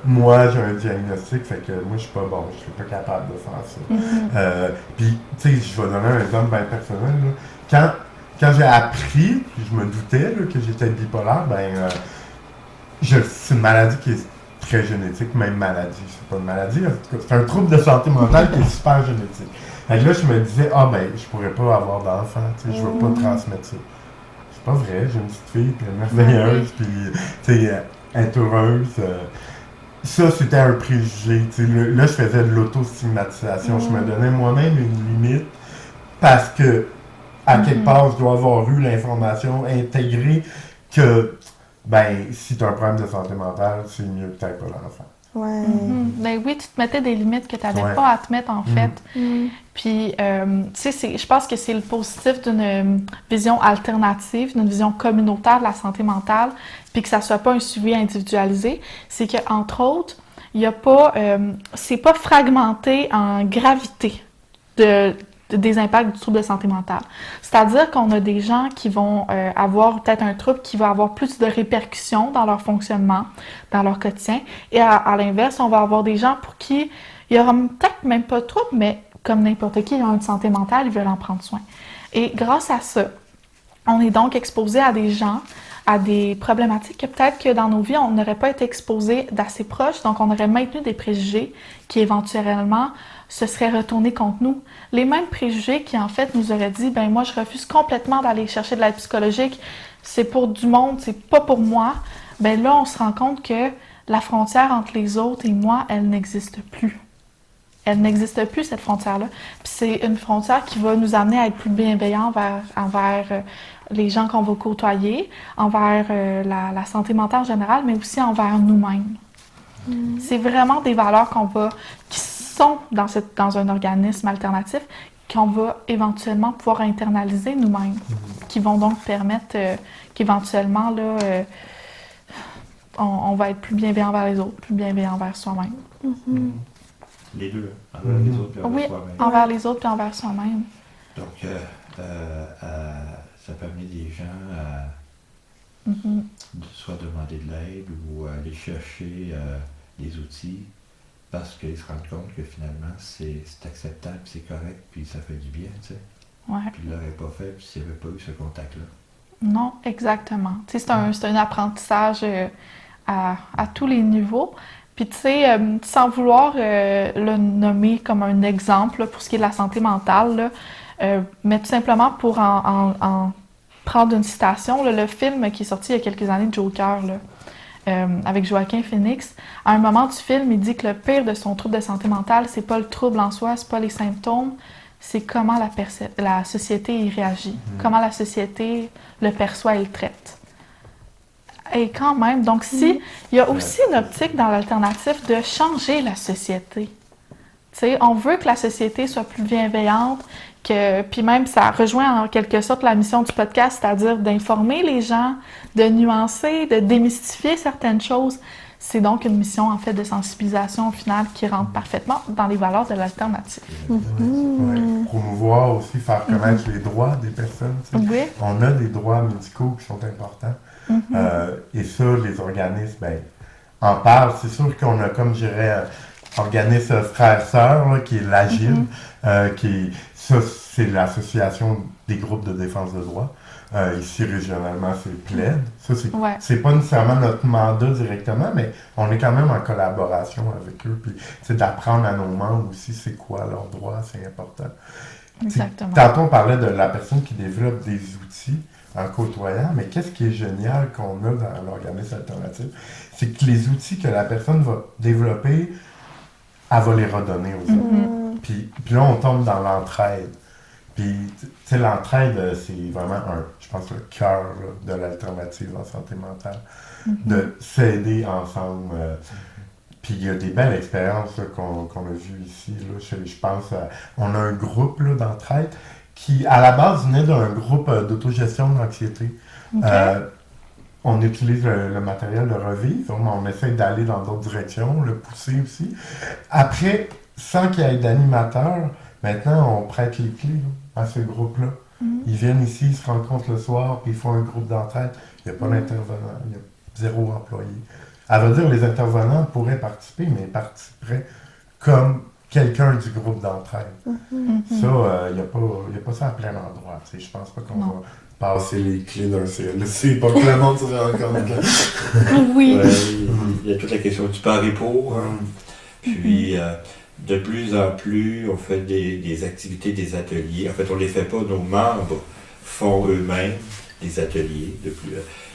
Moi, j'ai un diagnostic, fait que moi, je suis pas bon, je suis pas capable de faire ça. Puis, tu sais, je vais donner un exemple bien personnel. Là. Quand j'ai appris, puis je me doutais là, que j'étais bipolaire, c'est une maladie qui est très génétique, même maladie. C'est pas une maladie, en tout cas, c'est un trouble de santé mentale qui est super génétique. Fait que là, je me disais, je pourrais pas avoir d'enfant, tu sais, je veux pas transmettre ça. C'est pas vrai, j'ai une petite fille, puis elle est merveilleuse, puis, tu sais, être heureuse. Ça, c'était un préjugé, tu sais. Là, je faisais de l'autostigmatisation. Je me donnais moi-même une limite parce que, à quelque part, je dois avoir eu l'information intégrée que, si tu as un problème de santé mentale, c'est mieux que tu n'aies pas l'enfant. Ouais. Ben oui, tu te mettais des limites que tu n'avais pas à te mettre, en fait. Puis, tu sais, je pense que c'est le positif d'une vision alternative, d'une vision communautaire de la santé mentale, puis que ça soit pas un suivi individualisé. C'est que, entre autres, il y a pas, c'est pas fragmenté en gravité des impacts du trouble de santé mentale. C'est-à-dire qu'on a des gens qui vont avoir peut-être un trouble qui va avoir plus de répercussions dans leur fonctionnement, dans leur quotidien. Et à l'inverse, on va avoir des gens pour qui il y aura peut-être même pas de trouble, mais comme n'importe qui, ils ont une santé mentale, ils veulent en prendre soin. Et grâce à ça, on est donc exposé à des gens, à des problématiques que peut-être que dans nos vies, on n'aurait pas été exposé d'assez proche, donc on aurait maintenu des préjugés qui éventuellement se seraient retournés contre nous. Les mêmes préjugés qui, en fait, nous auraient dit, moi, je refuse complètement d'aller chercher de l'aide psychologique, c'est pour du monde, c'est pas pour moi. Là, on se rend compte que la frontière entre les autres et moi, elle n'existe plus. Elle n'existe plus, cette frontière-là. Puis c'est une frontière qui va nous amener à être plus bienveillants envers les gens qu'on va côtoyer, envers la santé mentale en général, mais aussi envers nous-mêmes. C'est vraiment des valeurs qui sont dans un organisme alternatif qu'on va éventuellement pouvoir internaliser nous-mêmes, qui vont donc permettre qu'éventuellement, là, on va être plus bienveillant envers les autres, plus bienveillant envers soi-même. Les deux, envers les autres et envers soi-même. Envers les autres et envers soi-même. Donc, ça permet des gens à soit demander de l'aide ou aller chercher des outils parce qu'ils se rendent compte que finalement c'est acceptable, c'est correct, puis ça fait du bien, tu sais. Ouais. Puis ils ne l'auraient pas fait s'il n'y avait pas eu ce contact-là. Non, exactement. Tu sais, c'est un apprentissage à tous les niveaux. Puis, tu sais, sans vouloir le nommer comme un exemple là, pour ce qui est de la santé mentale, là, mais tout simplement pour en prendre une citation, là, le film qui est sorti il y a quelques années, Joker, là, avec Joaquin Phoenix, à un moment du film, il dit que le pire de son trouble de santé mentale, c'est pas le trouble en soi, c'est pas les symptômes, c'est comment la société y réagit, comment la société le perçoit et le traite. Et quand même, donc il y a aussi une optique dans l'alternative de changer la société. Tu sais, on veut que la société soit plus bienveillante, puis même ça rejoint en quelque sorte la mission du podcast, c'est-à-dire d'informer les gens, de nuancer, de démystifier certaines choses. C'est donc une mission en fait de sensibilisation au final qui rentre parfaitement dans les valeurs de l'alternative. Promouvoir aussi, faire connaître les droits des personnes. Oui. On a des droits médicaux qui sont importants. Et ça, les organismes en parlent. C'est sûr qu'on a, comme je dirais, organisme frères-sœurs, qui est l'AGIL, ça, c'est l'association des groupes de défense de droits. Ici, régionalement, c'est PLAID. Ça, c'est pas nécessairement notre mandat directement, mais on est quand même en collaboration avec eux. Puis, d'apprendre à nos membres aussi c'est quoi leurs droits, c'est important. Exactement. Tantôt, on parlait de la personne qui développe des outils en côtoyant, mais qu'est-ce qui est génial qu'on a dans l'organisme alternatif, c'est que les outils que la personne va développer, elle va les redonner aux autres. Puis là, on tombe dans l'entraide. Puis, tu sais, l'entraide, c'est vraiment je pense, le cœur de l'alternative en santé mentale, de s'aider ensemble. Puis il y a des belles expériences qu'on a vues ici. Là. Je pense, on a un groupe d'entraide qui, à la base, venait d'un groupe d'autogestion de l'anxiété. Okay. On utilise le matériel de Revivre, mais on essaie d'aller dans d'autres directions, le pousser aussi. Après, sans qu'il y ait d'animateur, Maintenant, on prête les clés là, à ce groupe-là. Ils viennent ici, ils se rencontrent le soir, puis ils font un groupe d'entraide. Il n'y a pas d'intervenant, il y a 0 employé. À vrai dire, les intervenants pourraient participer, mais ils participeraient comme quelqu'un du groupe d'entraide. Ça, il n'y a pas ça à plein endroit. Je pense pas qu'on va passer les clés d'un CLSC pour que le monde se rencontre. Oui. Ouais, il y a toute la question du pari pour. Puis, de plus en plus, on fait des activités, des ateliers. En fait, on ne les fait pas, nos membres font eux-mêmes des ateliers.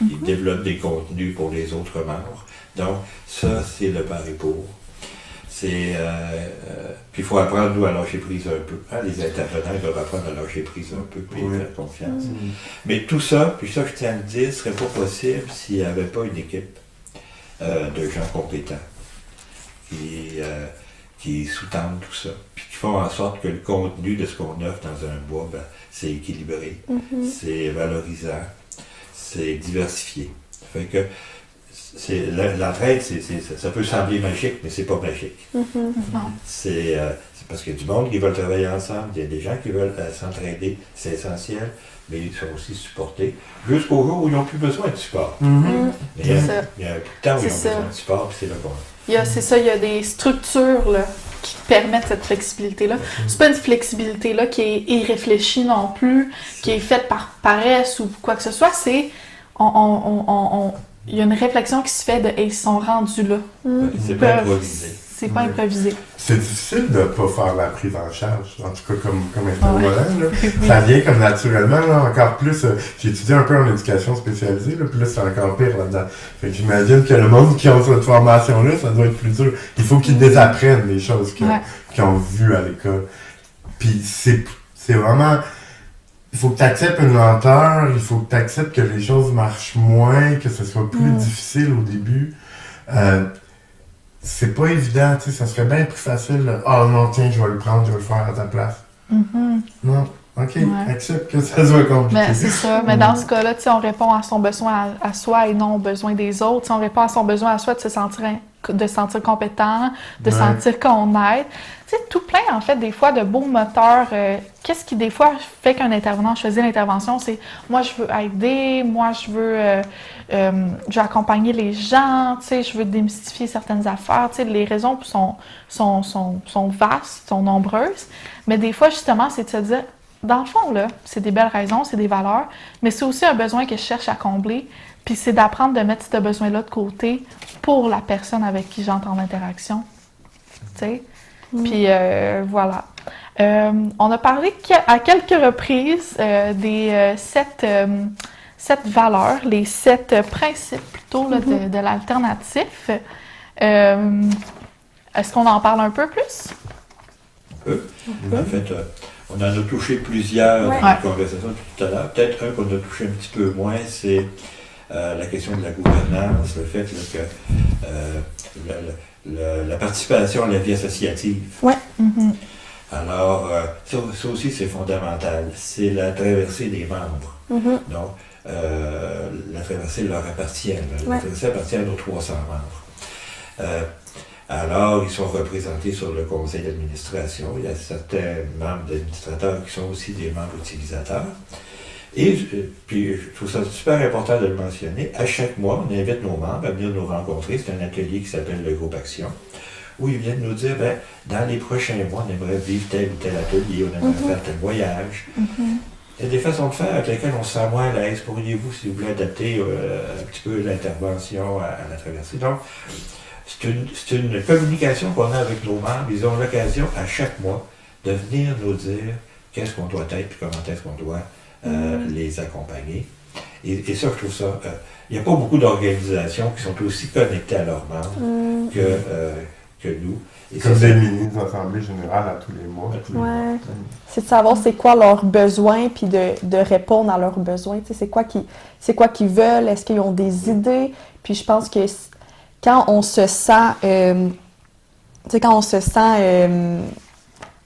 Ils développent des contenus pour les autres membres. Donc, ça, c'est le pari pour. Puis il faut apprendre, nous, à lâcher prise un peu. Les intervenants doivent apprendre à lâcher prise un peu, puis faire confiance. Mais tout ça, puis ça que je tiens à le dire, ne serait pas possible s'il n'y avait pas une équipe de gens compétents qui sous-tendent tout ça, puis qui font en sorte que le contenu de ce qu'on offre dans un bois, c'est équilibré, c'est valorisant, c'est diversifié. Ça fait que l'entraide, ça peut sembler magique, mais c'est pas magique. C'est parce qu'il y a du monde qui veulent travailler ensemble, il y a des gens qui veulent s'entraider, c'est essentiel, mais ils sont aussi supportés jusqu'au jour où ils n'ont plus besoin de support. Mais il y a un temps où ils ont besoin de support, puis c'est là qu'on... C'est ça, il y a des structures là, qui permettent cette flexibilité-là. C'est pas une flexibilité-là qui est irréfléchie non plus, qui est faite par paresse ou quoi que ce soit, c'est... Il y a une réflexion qui se fait de ils sont rendus là. C'est pas improvisé. C'est pas improvisé. C'est difficile de ne pas faire la prise en charge, en tout cas comme intervenant. Ça vient comme naturellement, là, encore plus. J'ai étudié un peu en éducation spécialisée, là, puis là, c'est encore pire là-dedans. Fait que j'imagine que le monde qui a cette formation-là, ça doit être plus dur. Il faut qu'ils désapprennent les choses qu'ils ont vues à l'école. Puis c'est vraiment... Il faut que tu acceptes une lenteur, il faut que tu acceptes que les choses marchent moins, que ce soit plus difficile au début. C'est pas évident, tu sais, ça serait bien plus facile. Ah non, tiens, je vais le prendre, je vais le faire à ta place. Non, ok, accepte que ça soit compliqué. Mais c'est ça, mais dans ce cas-là, tu sais, on répond à son besoin à soi et non aux besoins des autres. Tu sais, on répond à son besoin à soi de se sentir compétent, de sentir qu'on aide. Tu sais, tout plein, en fait, des fois, de beaux moteurs. Qu'est-ce qui, des fois, fait qu'un intervenant choisit l'intervention? C'est moi, je veux aider, moi, je veux accompagner les gens, tu sais, je veux démystifier certaines affaires. Tu sais, les raisons sont vastes, sont nombreuses. Mais des fois, justement, c'est de se dire, dans le fond, là, c'est des belles raisons, c'est des valeurs, mais c'est aussi un besoin que je cherche à combler. Puis c'est d'apprendre de mettre ce besoin-là de côté pour la personne avec qui j'entre en interaction. Tu sais? Puis voilà. On a parlé à quelques reprises des 7 valeurs, les 7 principes plutôt là, de l'alternatif. Est-ce qu'on en parle un peu plus? En fait, on en a touché plusieurs dans la conversation tout à l'heure. Peut-être un qu'on a touché un petit peu moins, c'est la question de la gouvernance, le fait là, que la participation à la vie associative. Alors, ça aussi, c'est fondamental. C'est la traversée des membres. Donc, la traversée leur appartient. La traversée appartient à nos 300 membres. Alors, ils sont représentés sur le conseil d'administration. Il y a certains membres d'administrateurs qui sont aussi des membres utilisateurs. Et puis, je trouve ça super important de le mentionner. À chaque mois, on invite nos membres à venir nous rencontrer. C'est un atelier qui s'appelle le groupe Action, où ils viennent nous dire, dans les prochains mois, on aimerait vivre tel ou tel atelier, on aimerait faire tel voyage. Il y a des façons de faire avec lesquelles on se sent moins à l'aise. Pourriez-vous, s'il vous plaît, adapter un petit peu l'intervention à la traversée? Donc, c'est une communication qu'on a avec nos membres. Ils ont l'occasion, à chaque mois, de venir nous dire qu'est-ce qu'on doit être et comment est-ce qu'on doit les accompagner. Et ça, je trouve ça... il n'y a pas beaucoup d'organisations qui sont aussi connectées à leurs membres que nous. Et comme des mini-assemblées générales à tous les mois. C'est de savoir c'est quoi leurs besoins, puis de répondre à leurs besoins. Tu sais, c'est quoi qu'ils veulent, est-ce qu'ils ont des idées? Puis je pense que quand on se sent...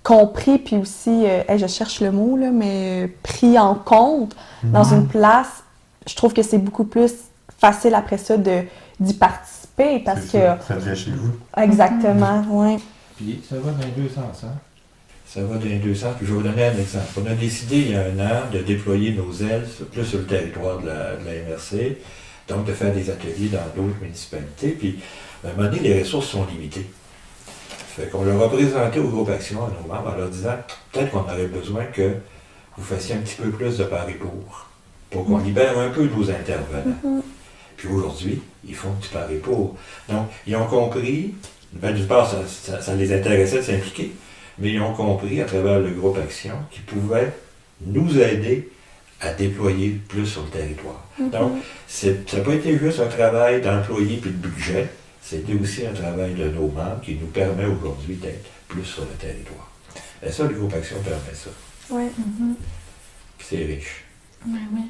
compris, puis aussi, je cherche le mot, là, mais pris en compte dans une place, je trouve que c'est beaucoup plus facile après ça d'y participer parce que... Ça devient chez vous. Exactement, oui. Puis ça va dans les deux sens, hein? Ça va dans les deux sens. Puis je vais vous donner un exemple. On a décidé il y a un an de déployer nos ailes plus sur le territoire de la MRC, donc de faire des ateliers dans d'autres municipalités. Puis, à un moment donné, les ressources sont limitées. Fait qu'on leur a présenté au groupe Action, à nos membres, en leur disant peut-être qu'on aurait besoin que vous fassiez un petit peu plus de par et pour qu'on libère un peu nos intervenants. Puis aujourd'hui, ils font du par et pour. Donc, ils ont compris, d'une part, ça les intéressait de s'impliquer, mais ils ont compris à travers le groupe Action qu'ils pouvaient nous aider à déployer plus sur le territoire. Donc, ça n'a pas été juste un travail d'employé puis de budget, c'était aussi un travail de nos membres qui nous permet aujourd'hui d'être plus sur le territoire. Et ça, le groupe Action permet ça. Oui. Puis c'est riche. Oui, oui.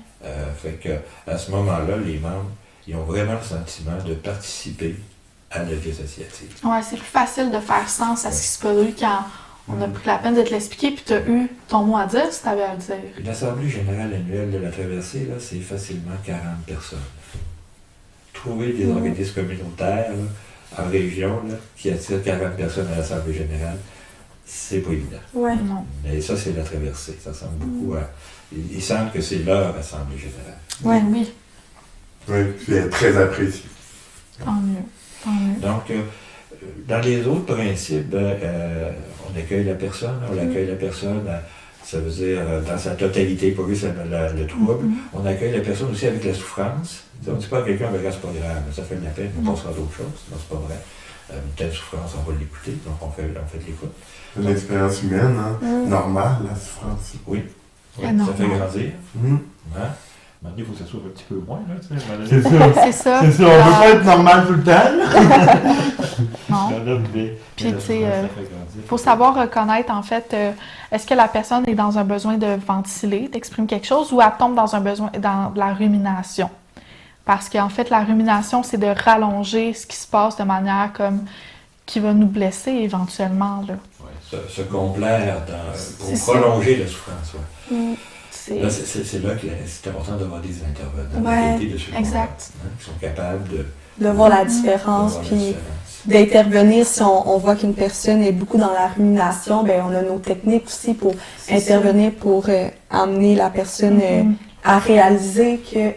Fait que, à ce moment-là, les membres, ils ont vraiment le sentiment de participer à la vie associative. Ouais, c'est plus facile de faire sens à ce qui se produit quand on a pris la peine de te l'expliquer, puis tu as eu ton mot à dire si tu avais à le dire. L'Assemblée générale annuelle de la traversée, là, c'est facilement 40 personnes. Trouver des organismes communautaires là, en région là, qui attirent 40 personnes à l'Assemblée générale, c'est pas évident. Ouais. Non. Mais ça, c'est la traversée. Ça ressemble beaucoup à... Ils sentent que c'est leur Assemblée générale. Ouais. Oui, Oui, c'est très apprécié. tant mieux. Tant mieux. Donc, dans les autres principes, on accueille la personne, ça veut dire dans sa totalité, pas juste le trouble. On accueille la personne aussi avec la souffrance. On ne dit pas à quelqu'un, c'est pas grave, ça fait de la peine, on passera à d'autres choses. Non, c'est pas vrai. Une telle souffrance, on va l'écouter, donc on fait de l'écoute. C'est une expérience humaine, hein? Normale, la souffrance. Oui, Ah, ça normal. fait grandir. Hum. Hein? Maintenant, il faut que ça soit un petit peu moins, là, tu sais. à un moment C'est donné. ça. C'est ça. C'est ça, on peut pas être normal tout le temps. là. Non. Là, mais Puis, la tu sais, souffrance, ça fait grandir. Il faut savoir reconnaître, en fait, est-ce que la personne est dans un besoin de ventiler, d'exprimer quelque chose, ou elle tombe dans un besoin, dans de la rumination. Parce qu'en fait, la rumination, c'est de rallonger ce qui se passe de manière comme qui va nous blesser éventuellement, là. Ouais, se complaire pour C'est ça. prolonger la souffrance. Ouais. C'est Là, c'est là que c'est important d'avoir des intervenants Ouais, de qualité de ce exact. qui sont capables de De voir la différence, voir la puis différence. d'intervenir si on voit qu'une personne est beaucoup dans la rumination, ben on a nos techniques aussi pour intervenir, pour amener la personne à réaliser que,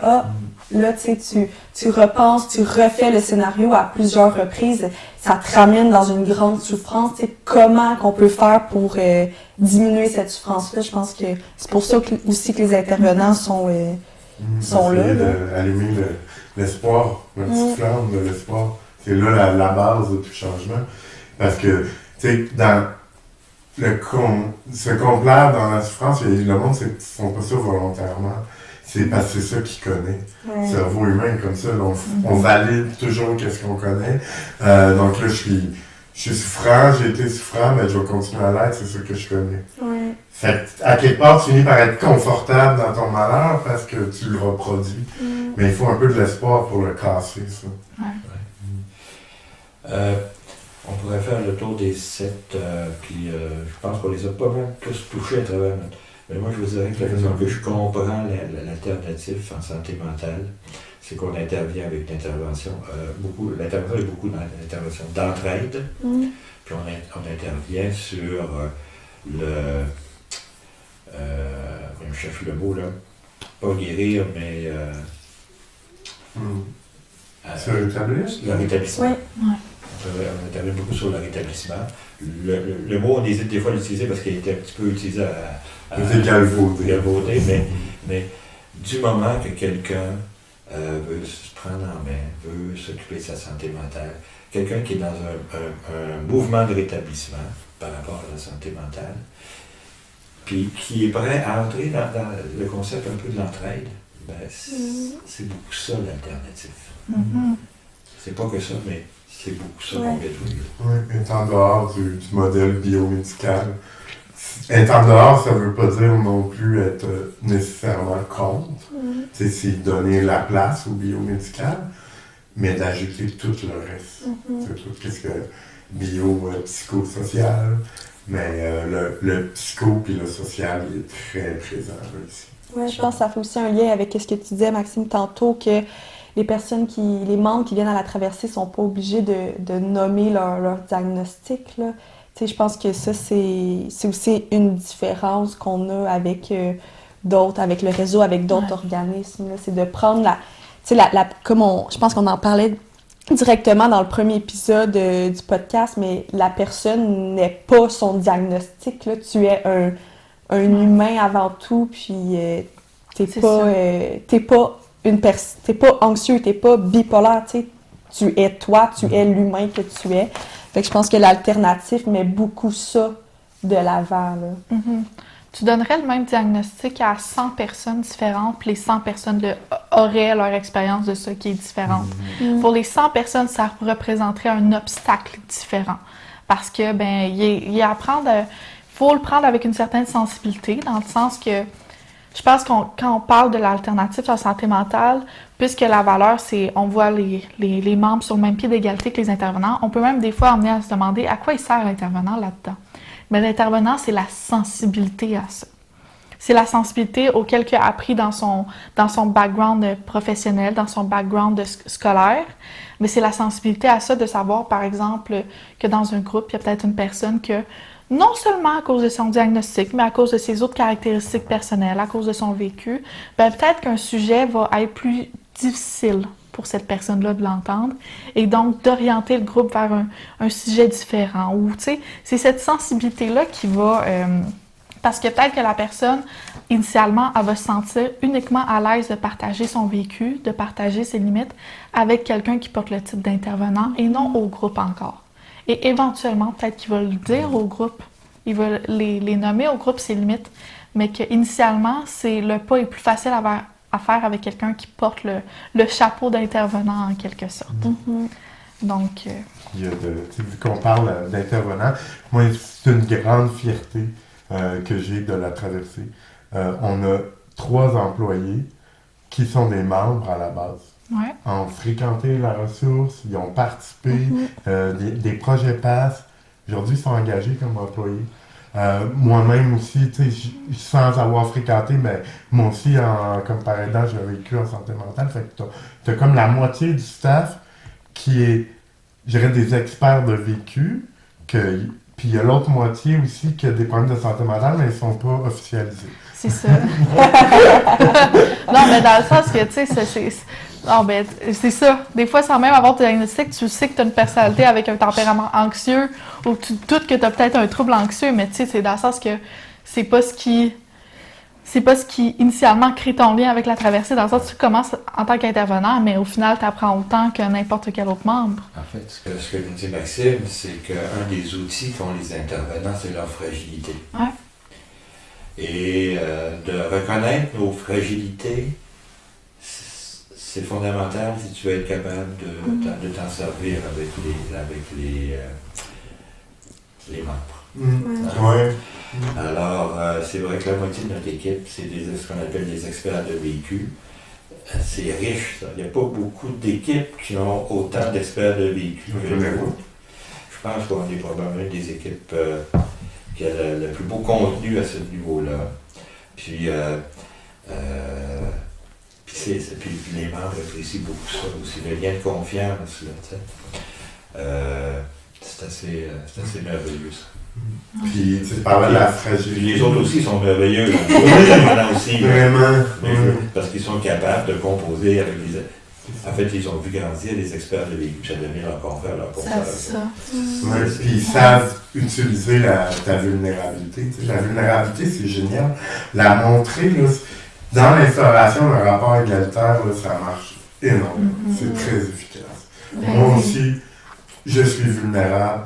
là, tu sais, tu repenses, tu refais le scénario à plusieurs reprises, ça te ramène dans une grande souffrance. Tu sais, comment qu'on peut faire pour diminuer cette souffrance-là? Je pense que c'est pour ça aussi que les intervenants sont là. Essayer là. d'allumer l'espoir, la petite flamme de l'espoir. C'est là la base de tout changement. Parce que, tu sais, dans se complaire dans la souffrance, le monde ne font pas ça volontairement. C'est parce que c'est ça qu'ils connaissent. Le cerveau humain est comme ça. Donc, on valide toujours qu'est-ce qu'on connaît. Donc là, je suis souffrant, j'ai été souffrant, mais je vais continuer à l'être, c'est ça que je connais. Ouais. Fait que, à quelque part, tu finis par être confortable dans ton malheur parce que tu le reproduis. Mais il faut un peu de l'espoir pour le casser, ça. On pourrait faire le tour des 7, puis je pense qu'on les a pas mal tous touchés à travers notre... Mais moi, je vous dirais que la façon que je comprends l'alternative en santé mentale, c'est qu'on intervient avec l'intervention, l'intervention est beaucoup dans l'intervention d'entraide, puis on intervient sur je cherche le mot là, pas guérir, mais Se rétablir? le rétablissement. Oui. On intervient beaucoup sur le rétablissement. Le mot, on hésite des fois à l'utiliser parce qu'il a été un petit peu utilisé à galvauder, mais du moment que quelqu'un veut se prendre en main, veut s'occuper de sa santé mentale, quelqu'un qui est dans un mouvement de rétablissement par rapport à la santé mentale, puis qui est prêt à entrer dans le concept un peu de l'entraide, ben, c'est beaucoup ça l'alternative. C'est pas que ça, mais c'est beaucoup ça qu'on fait tous les jours. Oui, être en dehors du modèle biomédical. Être en dehors, ça veut pas dire non plus être nécessairement contre. C'est donner la place au biomédical, mais d'ajouter tout le reste. C'est tout ce que psychosocial, mais le psycho et le social il est très présent là, ici. Oui, je pense que ça fait aussi un lien avec ce que tu disais, Maxime, tantôt, que les membres qui viennent à la traversée ne sont pas obligés de nommer leur diagnostic, là. je pense que ça, c'est aussi une différence qu'on a avec d'autres, avec le réseau, avec d'autres organismes. C'est de prendre je pense qu'on en parlait directement dans le premier épisode du podcast, mais la personne n'est pas son diagnostic. Là. Tu es un humain avant tout, puis t'es pas anxieux, t'es pas bipolaire, tu es toi, tu es l'humain que tu es. Fait que je pense que l'alternative met beaucoup ça de l'avant. Là. Mm-hmm. Tu donnerais le même diagnostic à 100 personnes différentes, puis les 100 personnes auraient leur expérience de ça qui est différente. Mm-hmm. Pour les 100 personnes, ça représenterait un obstacle différent. Parce que, faut le prendre avec une certaine sensibilité, dans le sens que je pense quand on parle de l'alternative sur la santé mentale, puisque la valeur, c'est on voit les membres sur le même pied d'égalité que les intervenants, on peut même des fois amener à se demander à quoi il sert l'intervenant là-dedans. Mais l'intervenant, c'est la sensibilité à ça. C'est la sensibilité auquel il a appris dans son background professionnel, dans son background scolaire. Mais c'est la sensibilité à ça de savoir, par exemple, que dans un groupe, il y a peut-être une personne que, non seulement à cause de son diagnostic, mais à cause de ses autres caractéristiques personnelles, à cause de son vécu, peut-être qu'un sujet va être plus difficile pour cette personne-là de l'entendre, et donc d'orienter le groupe vers un sujet différent. Ou, tu sais, c'est cette sensibilité-là qui va... parce que peut-être que la personne, initialement, elle va se sentir uniquement à l'aise de partager son vécu, de partager ses limites avec quelqu'un qui porte le titre d'intervenant, et non au groupe encore. Et éventuellement, peut-être qu'il va le dire au groupe, il va les nommer au groupe ses limites, mais qu'initialement, le pas est plus facile à faire avec quelqu'un qui porte le chapeau d'intervenant en quelque sorte. Mm-hmm. Donc... Vu qu'on parle d'intervenant, moi, c'est une grande fierté que j'ai de la traversée. On a 3 employés qui sont des membres à la base. Ouais. Ont fréquenté la ressource, ils ont participé, des projets passent. Aujourd'hui, ils sont engagés comme employés. Moi-même aussi, sans avoir fréquenté, mais moi aussi, comme par aidant, j'ai vécu en santé mentale. Fait que t'as comme la moitié du staff qui est, je dirais, des experts de vécu, puis il y a l'autre moitié aussi qui a des problèmes de santé mentale, mais ils ne sont pas officialisés. C'est ça. Non, mais dans le sens que, tu sais, c'est ça. Des fois, sans même avoir ton diagnostic, tu sais que tu as une personnalité avec un tempérament anxieux ou tu doutes que tu as peut-être un trouble anxieux, mais tu sais, c'est dans le sens que c'est pas ce qui initialement crée ton lien avec la traversée. Dans le sens que tu commences en tant qu'intervenant, mais au final, tu apprends autant que n'importe quel autre membre. En fait, ce que nous dit Maxime, c'est qu'un des outils qu'ont les intervenants, c'est leur fragilité. Ouais. Et de reconnaître nos fragilités, c'est fondamental si tu veux être capable de t'en servir avec les membres. Ouais. Alors, c'est vrai que la moitié de notre équipe, c'est ce qu'on appelle des experts de vécu. C'est riche, ça. Il n'y a pas beaucoup d'équipes qui ont autant d'experts de vécu que nous. Je pense qu'on est probablement des équipes qui a le plus beau contenu à ce niveau-là. Puis, puis les membres apprécient beaucoup ça aussi, le lien de confiance. Là, c'est assez merveilleux, ça. Puis, tu parlais de la fragilité. Puis les autres aussi sont merveilleux. Les aussi, vraiment. Parce qu'ils sont capables de composer avec les... En fait, ils ont vu grandir les experts de vécu. Ça devient leur confrère, leur confrère. C'est ça. Ouais, puis ils savent utiliser ta vulnérabilité. La vulnérabilité, c'est génial. La montrer, là, dans l'instauration d'un rapport égalitaire, là, ça marche énormément. C'est très efficace. Moi aussi, je suis vulnérable.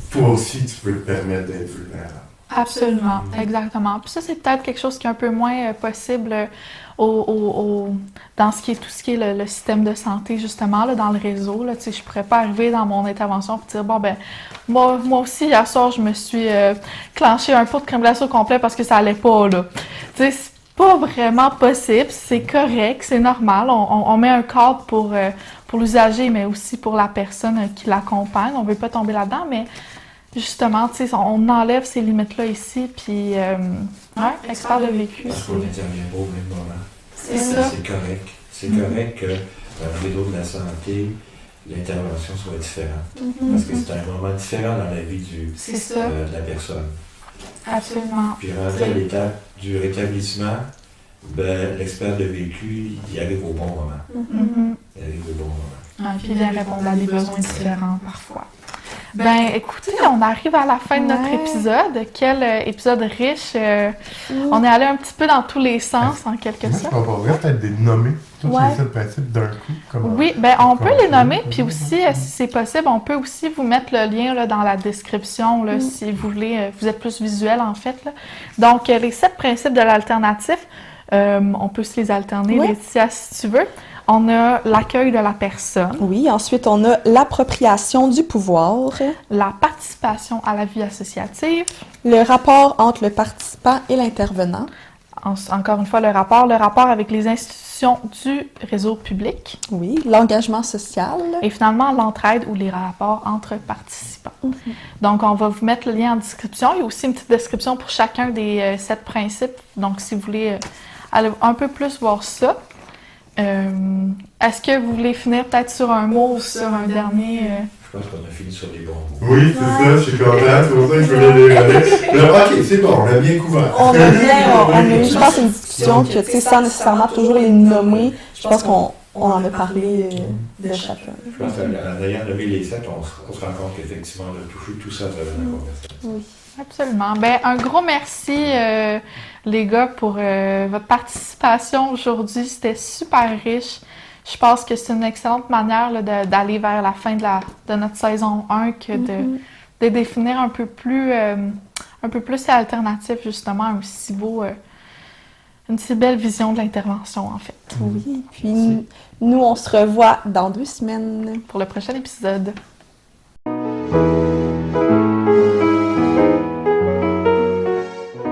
Toi aussi, tu peux te permettre d'être vulnérable. Absolument, exactement. Puis ça, c'est peut-être quelque chose qui est un peu moins possible dans tout ce qui est le système de santé, justement, là, dans le réseau. Là, je ne pourrais pas arriver dans mon intervention et dire, bon, ben, moi aussi, hier soir, je me suis clenché un pot de crème glacée au complet parce que ça allait pas, là. Tu sais, c'est pas vraiment possible, c'est correct, c'est normal. On met un cadre pour l'usager, mais aussi pour la personne qui l'accompagne. On ne veut pas tomber là-dedans, mais justement, tu sais, on enlève ces limites-là ici, puis, expert de vécu. Parce qu'on n'intervient pas au même moment. C'est ça. C'est correct. C'est correct que dans le réseau de la santé, l'intervention soit différente. Parce que c'est un moment différent dans la vie C'est ça, de la personne. absolument. Puis rendu à l'étape du rétablissement, ben, l'expert de vécu, il arrive au bon moment. Mhm. Il arrive au bon moment. Puis il vient répondre à des besoins différents parfois. Ben, écoutez, on arrive à la fin de notre épisode. Quel épisode riche. On est allé un petit peu dans tous les sens, en quelque Moi, je sorte. proposerais peut-être de les nommer, tous Ouais. les 7 principes d'un coup. Comme, Oui, ben on peut les nommer, puis aussi, si c'est possible, on peut aussi vous mettre le lien là, dans la description, là, si vous voulez, vous êtes plus visuel en fait. Là. Donc, les 7 principes de l'alternatif, on peut se les alterner, Ouais. Laetitia, si tu veux. On a l'accueil de la personne, Oui, ensuite, on a l'appropriation du pouvoir, la participation à la vie associative, le rapport entre le participant et l'intervenant, encore une fois, le rapport avec les institutions du réseau public, oui, l'engagement social, et finalement l'entraide ou les rapports entre participants. Donc, on va vous mettre le lien en description. Il y a aussi une petite description pour chacun des 7 principes. Donc, si vous voulez aller un peu plus voir ça. Est-ce que vous voulez finir peut-être sur un mot ou sur un dernier... Je pense qu'on a fini sur les bons mots. Oui, c'est ça, je suis content, c'est pour ça que je voulais les relayer. Là, ok, c'est bon, on a bien couvert. On a eu, je pense, une discussion que, tu sais, sans nécessairement toujours les nommer, je pense qu'on en a parlé de chacun. Je pense qu'en ayant nommé les 7, on se rend compte qu'effectivement, on a touché tout ça à travers la conversation. Oui. Absolument. Ben, un gros merci, les gars, pour votre participation aujourd'hui. C'était super riche. Je pense que c'est une excellente manière là, d'aller vers la fin de notre saison 1 que de définir un peu plus alternatif, justement, une si belle vision de l'intervention, en fait, Oui, puis nous, on se revoit dans 2 semaines. pour le prochain épisode.